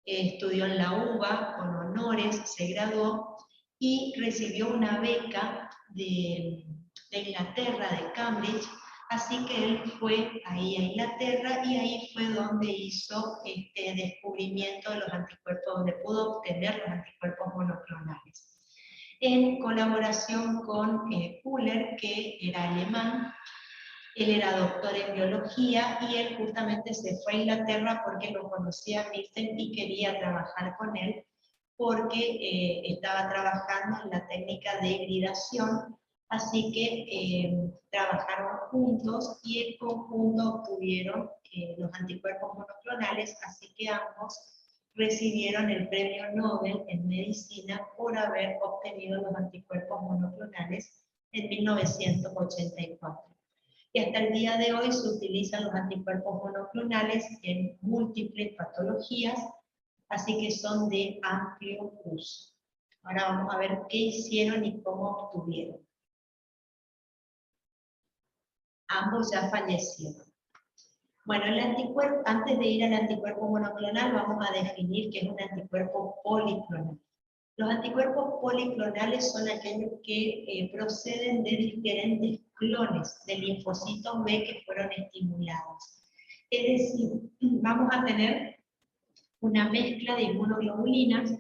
estudió en la UBA con honores, se graduó y recibió una beca de Inglaterra, de Cambridge, así que él fue ahí a Inglaterra y ahí fue donde hizo este descubrimiento de los anticuerpos, donde pudo obtener los anticuerpos monoclonales. En colaboración con Fuller, que era alemán, él era doctor en biología y él justamente se fue a Inglaterra porque lo conocía a Milstein y quería trabajar con él porque estaba trabajando en la técnica de hibridación, así que trabajaron juntos y en conjunto obtuvieron los anticuerpos monoclonales, así que ambos recibieron el premio Nobel en medicina por haber obtenido los anticuerpos monoclonales en 1984. Y hasta el día de hoy se utilizan los anticuerpos monoclonales en múltiples patologías, así que son de amplio uso. Ahora vamos a ver qué hicieron y cómo obtuvieron. Ambos ya fallecieron. Bueno, el anticuerpo, antes de ir al anticuerpo monoclonal, vamos a definir qué es un anticuerpo policlonal. Los anticuerpos policlonales son aquellos que proceden de diferentes clones de linfocitos B que fueron estimulados. Es decir, vamos a tener una mezcla de inmunoglobulinas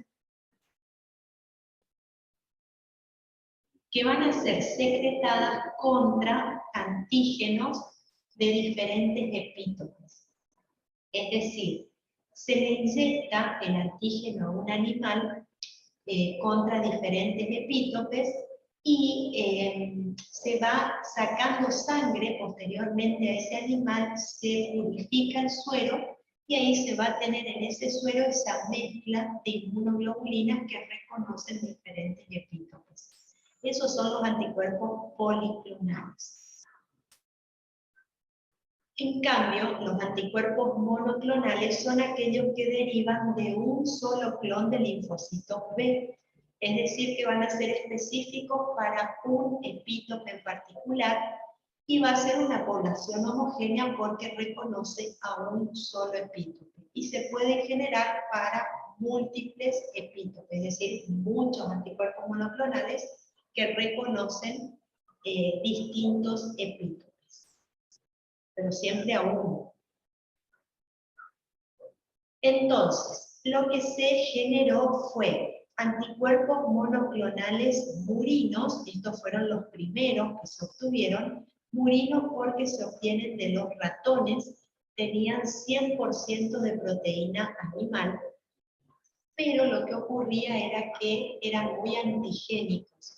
que van a ser secretadas contra antígenos de diferentes epítopes. Es decir, se le inyecta el antígeno a un animal contra diferentes epítopes y se va sacando sangre posteriormente a ese animal, se purifica el suero y ahí se va a tener en ese suero esa mezcla de inmunoglobulinas que reconocen diferentes epítopes. Esos son los anticuerpos policlonales. En cambio, los anticuerpos monoclonales son aquellos que derivan de un solo clon de linfocitos B, es decir, que van a ser específicos para un epítope en particular y va a ser una población homogénea porque reconoce a un solo epítope y se puede generar para múltiples epítopes, es decir, muchos anticuerpos monoclonales que reconocen distintos epítopes, pero siempre a uno. Entonces, lo que se generó fue anticuerpos monoclonales murinos, estos fueron los primeros que se obtuvieron, murinos porque se obtienen de los ratones, tenían 100% de proteína animal, pero lo que ocurría era que eran muy antigénicos.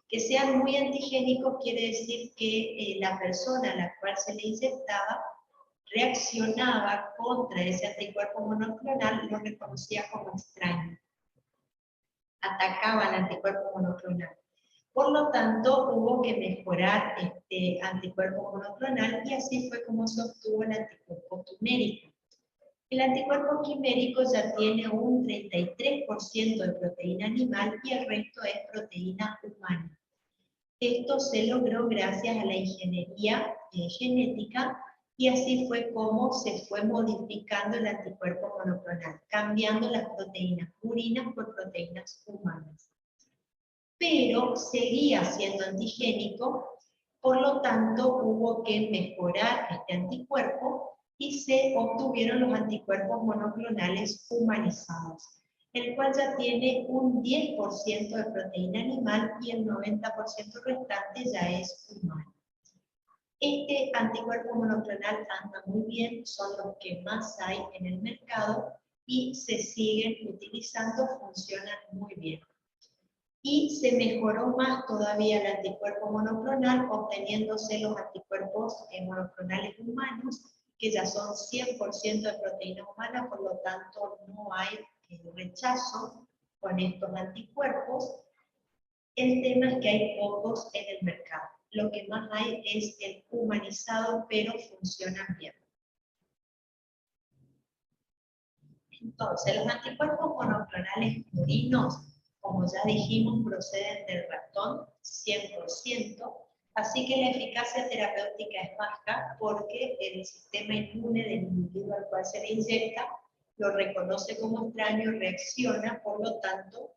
Que sean muy antigénicos quiere decir que la persona a la cual se le inyectaba reaccionaba contra ese anticuerpo monoclonal, lo reconocía como extraño. Atacaba al anticuerpo monoclonal. Por lo tanto, hubo que mejorar este anticuerpo monoclonal y así fue como se obtuvo el anticuerpo quimérico. El anticuerpo quimérico ya tiene un 33% de proteína animal y el resto es proteína humana. Esto se logró gracias a la ingeniería genética y así fue como se fue modificando el anticuerpo monoclonal, cambiando las proteínas murinas por proteínas humanas. Pero seguía siendo antigénico, por lo tanto hubo que mejorar este anticuerpo y se obtuvieron los anticuerpos monoclonales humanizados, el cual ya tiene un 10% de proteína animal y el 90% restante ya es humano. Este anticuerpo monoclonal anda muy bien, son los que más hay en el mercado y se siguen utilizando, funcionan muy bien. Y se mejoró más todavía el anticuerpo monoclonal, obteniéndose los anticuerpos monoclonales humanos, que ya son 100% de proteína humana, por lo tanto no hay rechazo con estos anticuerpos. El tema es que hay pocos en el mercado. Lo que más hay es el humanizado, pero funcionan bien. Entonces, los anticuerpos monoclonales purinos, como ya dijimos, proceden del ratón 100%, así que la eficacia terapéutica es baja porque el sistema inmune del individuo al cual se le inyecta lo reconoce como extraño, reacciona, por lo tanto,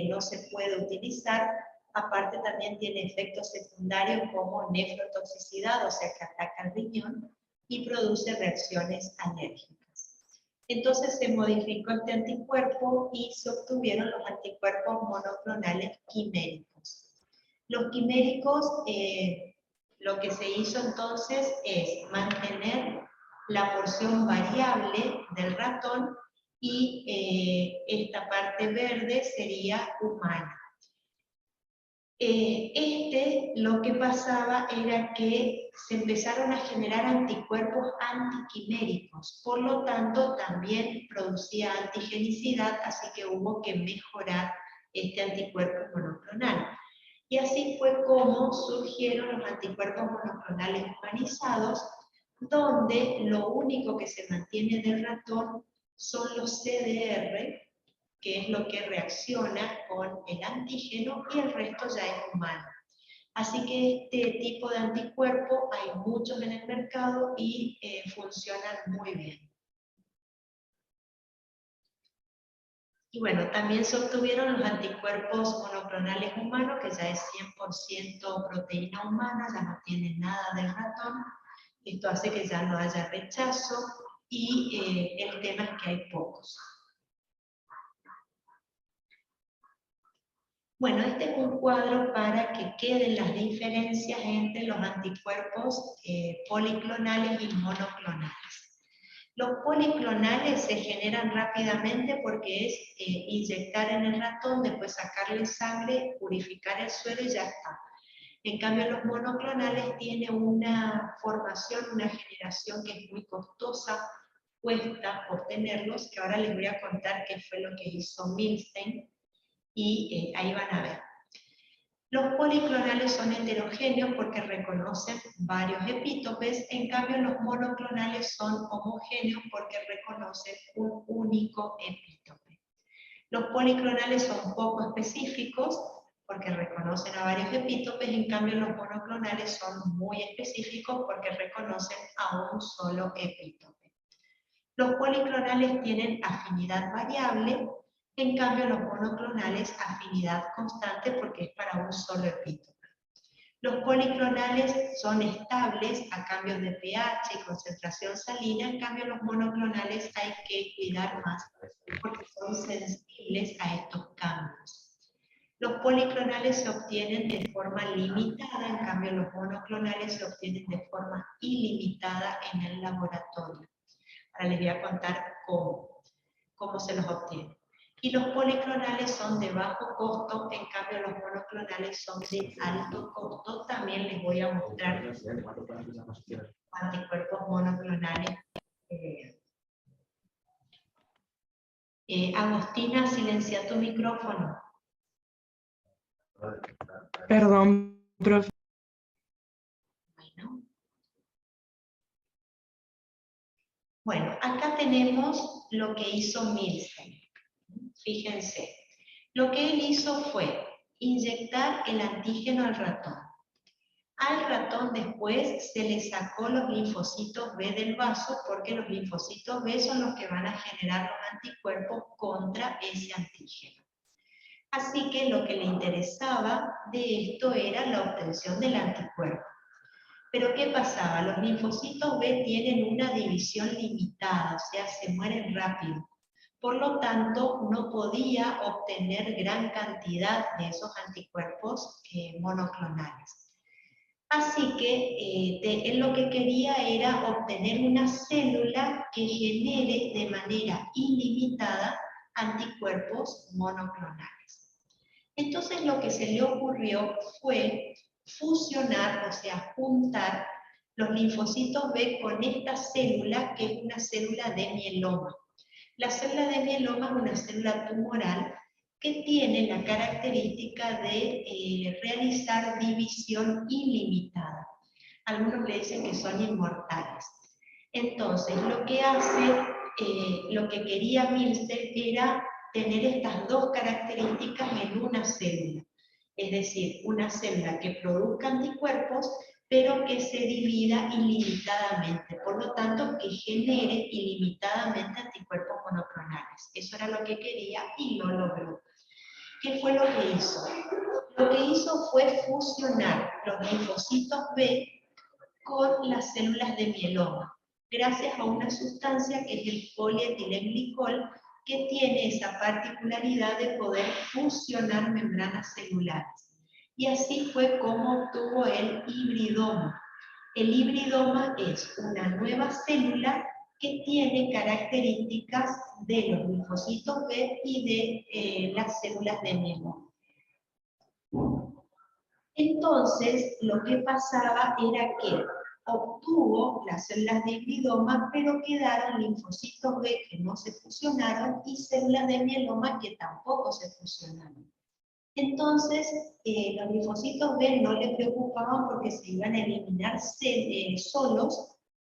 no se puede utilizar. Aparte también tiene efectos secundarios como nefrotoxicidad, o sea que ataca el riñón y produce reacciones alérgicas. Entonces se modificó este anticuerpo y se obtuvieron los anticuerpos monoclonales quiméricos. Los quiméricos, lo que se hizo entonces es mantener la porción variable del ratón y esta parte verde sería humana. Lo que pasaba era que se empezaron a generar anticuerpos antiquiméricos, por lo tanto también producía antigenicidad, así que hubo que mejorar este anticuerpo monoclonal. Y así fue como surgieron los anticuerpos monoclonales humanizados, donde lo único que se mantiene del ratón son los CDR, que es lo que reacciona con el antígeno, y el resto ya es humano. Así que este tipo de anticuerpo hay muchos en el mercado y funcionan muy bien. Y bueno, también se obtuvieron los anticuerpos monoclonales humanos, que ya es 100% proteína humana, ya no tiene nada del ratón. Esto hace que ya no haya rechazo y el tema es que hay pocos. Bueno, este es un cuadro para que queden las diferencias entre los anticuerpos policlonales y monoclonales. Los policlonales se generan rápidamente porque es inyectar en el ratón, después sacarle sangre, purificar el suelo y ya está. En cambio, los monoclonales tienen una formación, una generación que es muy costosa, cuesta obtenerlos, que ahora les voy a contar qué fue lo que hizo Milstein. Y ahí van a ver. Los policlonales son heterogéneos porque reconocen varios epítopes, en cambio los monoclonales son homogéneos porque reconocen un único epítope. Los policlonales son poco específicos porque reconocen a varios epítopes, en cambio los monoclonales son muy específicos porque reconocen a un solo epítope. Los policlonales tienen afinidad variable, en cambio los monoclonales afinidad constante porque es para un solo epítope. Los policlonales son estables a cambios de pH y concentración salina, en cambio los monoclonales hay que cuidar más porque son sensibles a estos cambios. Los policlonales se obtienen de forma limitada, en cambio los monoclonales se obtienen de forma ilimitada en el laboratorio. Ahora les voy a contar cómo se los obtiene. Y los policlonales son de bajo costo, en cambio los monoclonales son de alto costo. También les voy a mostrar anticuerpos monoclonales. Agostina, silencia tu micrófono. Perdón, profe. Bueno, acá tenemos lo que hizo Milstein. Fíjense, lo que él hizo fue inyectar el antígeno al ratón. Al ratón después se le sacó los linfocitos B del vaso porque los linfocitos B son los que van a generar los anticuerpos contra ese antígeno. Así que lo que le interesaba de esto era la obtención del anticuerpo. Pero ¿qué pasaba? Los linfocitos B tienen una división limitada, o sea, se mueren rápido. Por lo tanto, no podía obtener gran cantidad de esos anticuerpos monoclonales. Así que él lo que quería era obtener una célula que genere de manera ilimitada anticuerpos monoclonales. Entonces lo que se le ocurrió fue fusionar, o sea, juntar los linfocitos B con esta célula, que es una célula de mieloma. La célula de mieloma es una célula tumoral que tiene la característica de realizar división ilimitada. Algunos le dicen que son inmortales. Entonces, lo que hace, lo que quería Milstein era tener estas dos características en una célula. Es decir, una célula que produzca anticuerpos, pero que se divida ilimitadamente. Por lo tanto, que genere ilimitadamente anticuerpos monoclonales. Eso era lo que quería y lo logró. ¿Qué fue lo que hizo? Lo que hizo fue fusionar los linfocitos B con las células de mieloma, gracias a una sustancia que es el polietilenglicol, que tiene esa particularidad de poder fusionar membranas celulares. Y así fue como obtuvo el hibridoma. El hibridoma es una nueva célula que tiene características de los linfocitos B y de las células de mieloma. Entonces, lo que pasaba era que obtuvo las células de hibridoma, pero quedaron linfocitos B que no se fusionaron y células de mieloma que tampoco se fusionaron. Entonces, los linfocitos B no le preocupaban porque se iban a eliminar solos,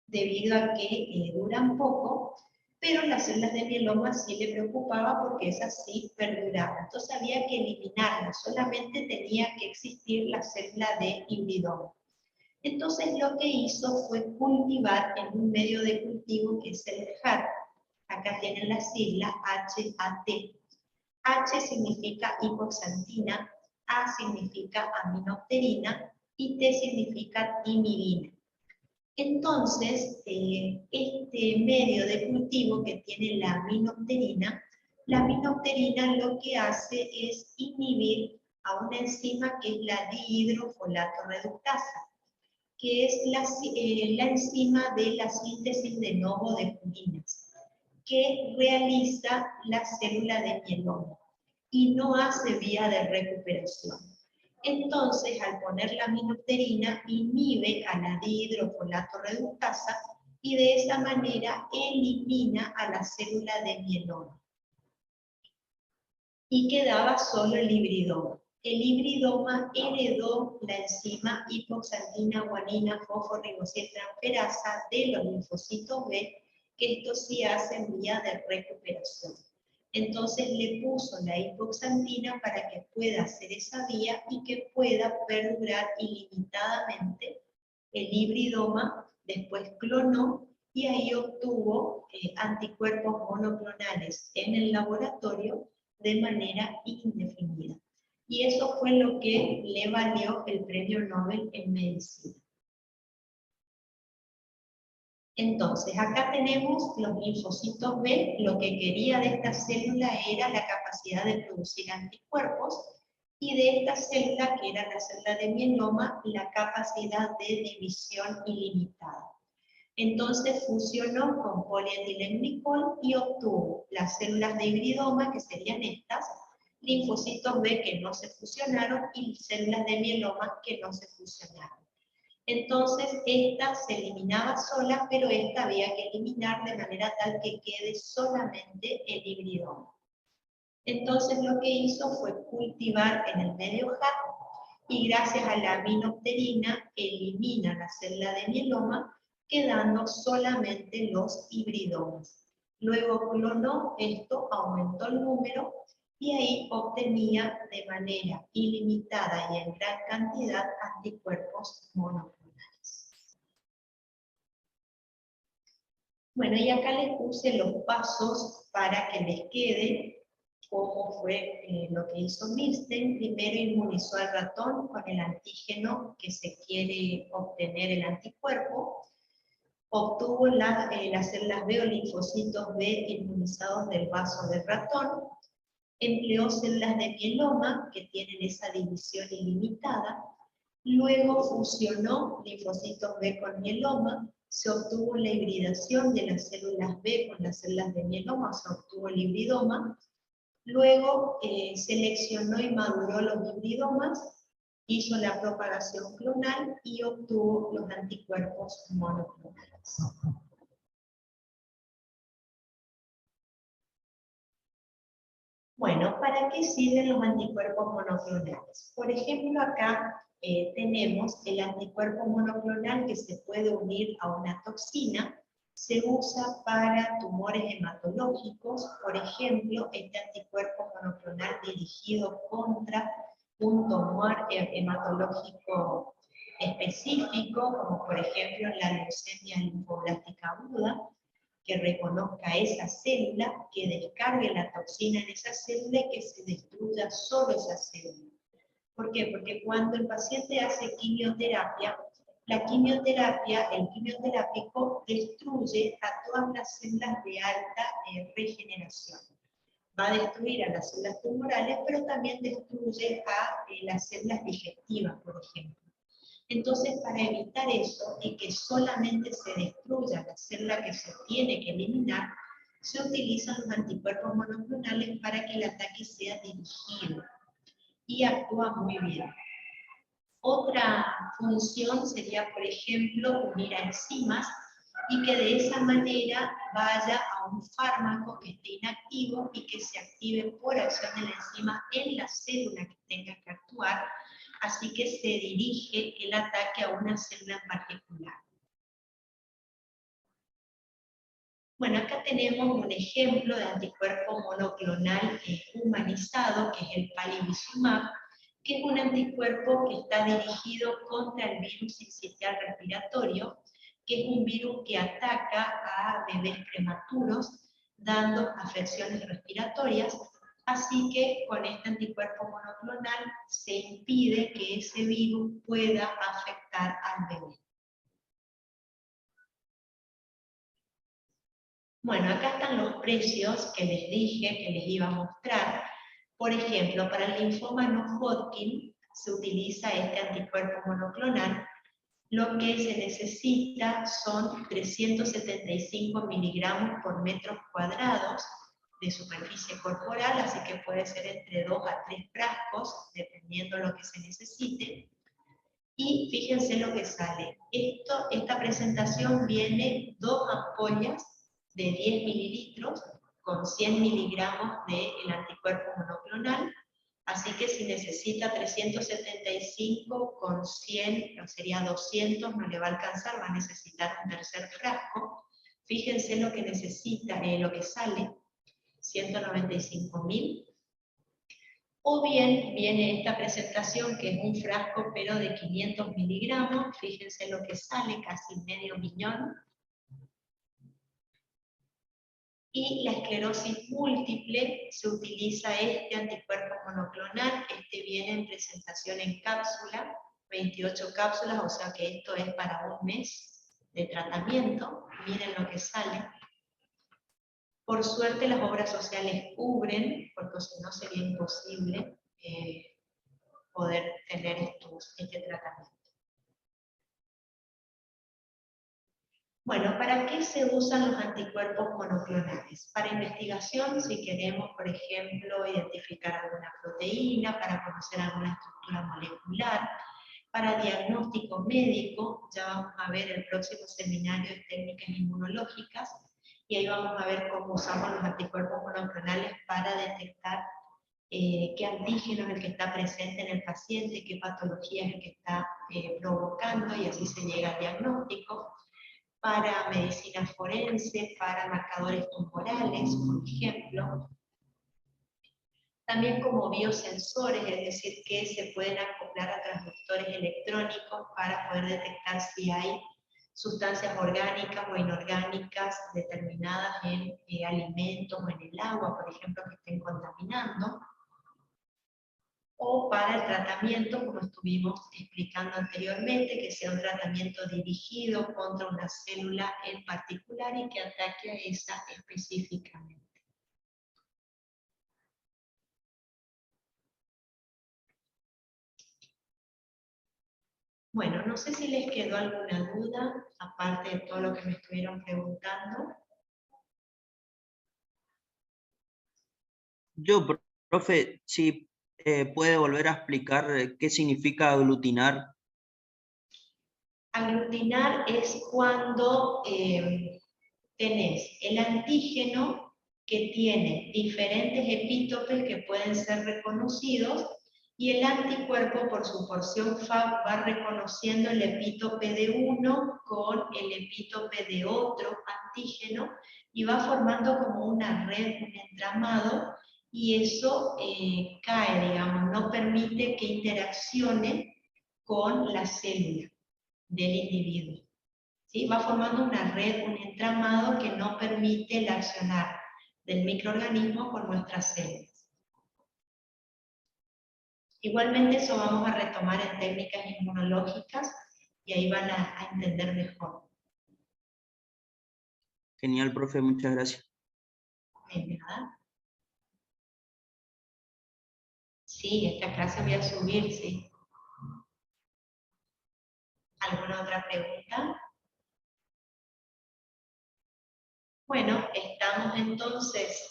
debido a que duran poco, pero las células de mieloma sí le preocupaba porque esas sí perduraban. Entonces había que eliminarlas, solamente tenía que existir la célula de hibridoma. Entonces lo que hizo fue cultivar en un medio de cultivo que es el HAT. Acá tienen la sigla HAT. H significa hipoxantina, A significa aminopterina y T significa timidina. Entonces, este medio de cultivo que tiene la aminopterina lo que hace es inhibir a una enzima que es la dihidrofolato reductasa, que es la enzima de la síntesis de novo de purinas, que realiza la célula de mieloma y no hace vía de recuperación. Entonces, al poner la aminopterina, inhibe a la dihidrofolato reductasa y de esa manera elimina a la célula de mieloma. Y quedaba solo el hibridoma. El hibridoma heredó la enzima hipoxantina guanina fosforibosiltransferasa de los linfocitos B, que esto sí hacen vía de recuperación. Entonces le puso la hipoxantina para que pueda hacer esa vía y que pueda perdurar ilimitadamente el hibridoma, después clonó y ahí obtuvo anticuerpos monoclonales en el laboratorio de manera indefinida. Y eso fue lo que le valió el premio Nobel en medicina. Entonces, acá tenemos los linfocitos B. Lo que quería de esta célula era la capacidad de producir anticuerpos, y de esta célula, que era la célula de mieloma, la capacidad de división ilimitada. Entonces fusionó con polietilenglicol y obtuvo las células de hibridoma, que serían estas, linfocitos B que no se fusionaron y células de mieloma que no se fusionaron. Entonces, esta se eliminaba sola, pero esta había que eliminar de manera tal que quede solamente el hibridoma. Entonces, lo que hizo fue cultivar en el medio HAT, y gracias a la aminopterina elimina la célula de mieloma, quedando solamente los hibridomas. Luego clonó esto, aumentó el número, y ahí obtenía de manera ilimitada y en gran cantidad anticuerpos monoclonales. Bueno, y acá les puse los pasos para que les quede cómo fue lo que hizo Milstein. Primero inmunizó al ratón con el antígeno que se quiere obtener el anticuerpo. Obtuvo las células B o linfocitos B inmunizados del vaso del ratón. Empleó células de mieloma que tienen esa división ilimitada. Luego fusionó linfocitos B con mieloma. Se obtuvo la hibridación de las células B con las células de mieloma, se obtuvo el hibridoma. Luego seleccionó y maduró los hibridomas hizo la propagación clonal y obtuvo los anticuerpos monoclonales. Bueno, ¿para qué sirven los anticuerpos monoclonales? Por ejemplo, acá tenemos el anticuerpo monoclonal que se puede unir a una toxina. Se usa para tumores hematológicos. Por ejemplo, este anticuerpo monoclonal dirigido contra un tumor hematológico específico, como por ejemplo la leucemia linfoblástica aguda, que reconozca esa célula, que descargue la toxina en esa célula y que se destruya solo esa célula. ¿Por qué? Porque cuando el paciente hace quimioterapia, la quimioterapia, el quimioterápico destruye a todas las células de alta regeneración. Va a destruir a las células tumorales, pero también destruye a las células digestivas, por ejemplo. Entonces, para evitar eso y que solamente se destruya la célula que se tiene que eliminar, se utilizan los anticuerpos monoclonales para que el ataque sea dirigido y actúa muy bien. Otra función sería, por ejemplo, unir a enzimas y que de esa manera vaya a un fármaco que esté inactivo y que se active por acción de la enzima en la célula que tenga que actuar, así que se dirige el ataque a una célula en particular. Bueno, acá tenemos un ejemplo de anticuerpo monoclonal humanizado, que es el palivizumab, que es un anticuerpo que está dirigido contra el virus sincitial respiratorio, que es un virus que ataca a bebés prematuros, dando afecciones respiratorias. Así que con este anticuerpo monoclonal se impide que ese virus pueda afectar al bebé. Bueno, acá están los precios que les dije que les iba a mostrar. Por ejemplo, para el linfoma no Hodgkin se utiliza este anticuerpo monoclonal. Lo que se necesita son 375 miligramos por metros cuadrados de superficie corporal, así que puede ser entre 2 a 3 frascos, dependiendo de lo que se necesite. Y fíjense lo que sale. Esta presentación viene 2 ampollas de 10 mililitros con 100 miligramos del anticuerpo monoclonal. Así que si necesita 375 con 100, no sería 200, no le va a alcanzar, va a necesitar un tercer frasco. Fíjense lo que necesita, lo que sale, 195.000. O bien viene esta presentación que es un frasco pero de 500 miligramos, fíjense lo que sale, casi medio millón. Y la esclerosis múltiple se utiliza este anticuerpo monoclonal, este viene en presentación en cápsula, 28 cápsulas, o sea que esto es para un mes de tratamiento, miren lo que sale. Por suerte las obras sociales cubren, porque si no sería imposible poder tener este tratamiento. Bueno, ¿para qué se usan los anticuerpos monoclonales? Para investigación, si queremos, por ejemplo, identificar alguna proteína, para conocer alguna estructura molecular, para diagnóstico médico, ya vamos a ver el próximo seminario de técnicas inmunológicas, y ahí vamos a ver cómo usamos los anticuerpos monoclonales para detectar qué antígeno es el que está presente en el paciente, qué patología es el que está provocando, y así se llega al diagnóstico. Para medicina forense, para marcadores tumorales, por ejemplo. También como biosensores, es decir, que se pueden acoplar a transductores electrónicos para poder detectar si hay sustancias orgánicas o inorgánicas determinadas en alimentos o en el agua, por ejemplo, que estén contaminando. O para el tratamiento, como estuvimos explicando anteriormente, que sea un tratamiento dirigido contra una célula en particular y que ataque a esa específicamente. Bueno, no sé si les quedó alguna duda, aparte de todo lo que me estuvieron preguntando. Yo, profe, si ¿puede volver a explicar qué significa aglutinar? Aglutinar es cuando tenés el antígeno que tiene diferentes epítopes que pueden ser reconocidos y el anticuerpo por su porción FAB va reconociendo el epítope de uno con el epítope de otro antígeno y va formando como una red, un entramado, y eso cae, digamos, no permite que interaccione con la célula del individuo. ¿Sí? Va formando una red, un entramado que no permite el accionar del microorganismo con nuestras células. Igualmente eso vamos a retomar en técnicas inmunológicas y ahí van a entender mejor. Genial, profe, muchas gracias. De nada. Sí, esta clase voy a subir, sí. ¿Alguna otra pregunta? Bueno, estamos entonces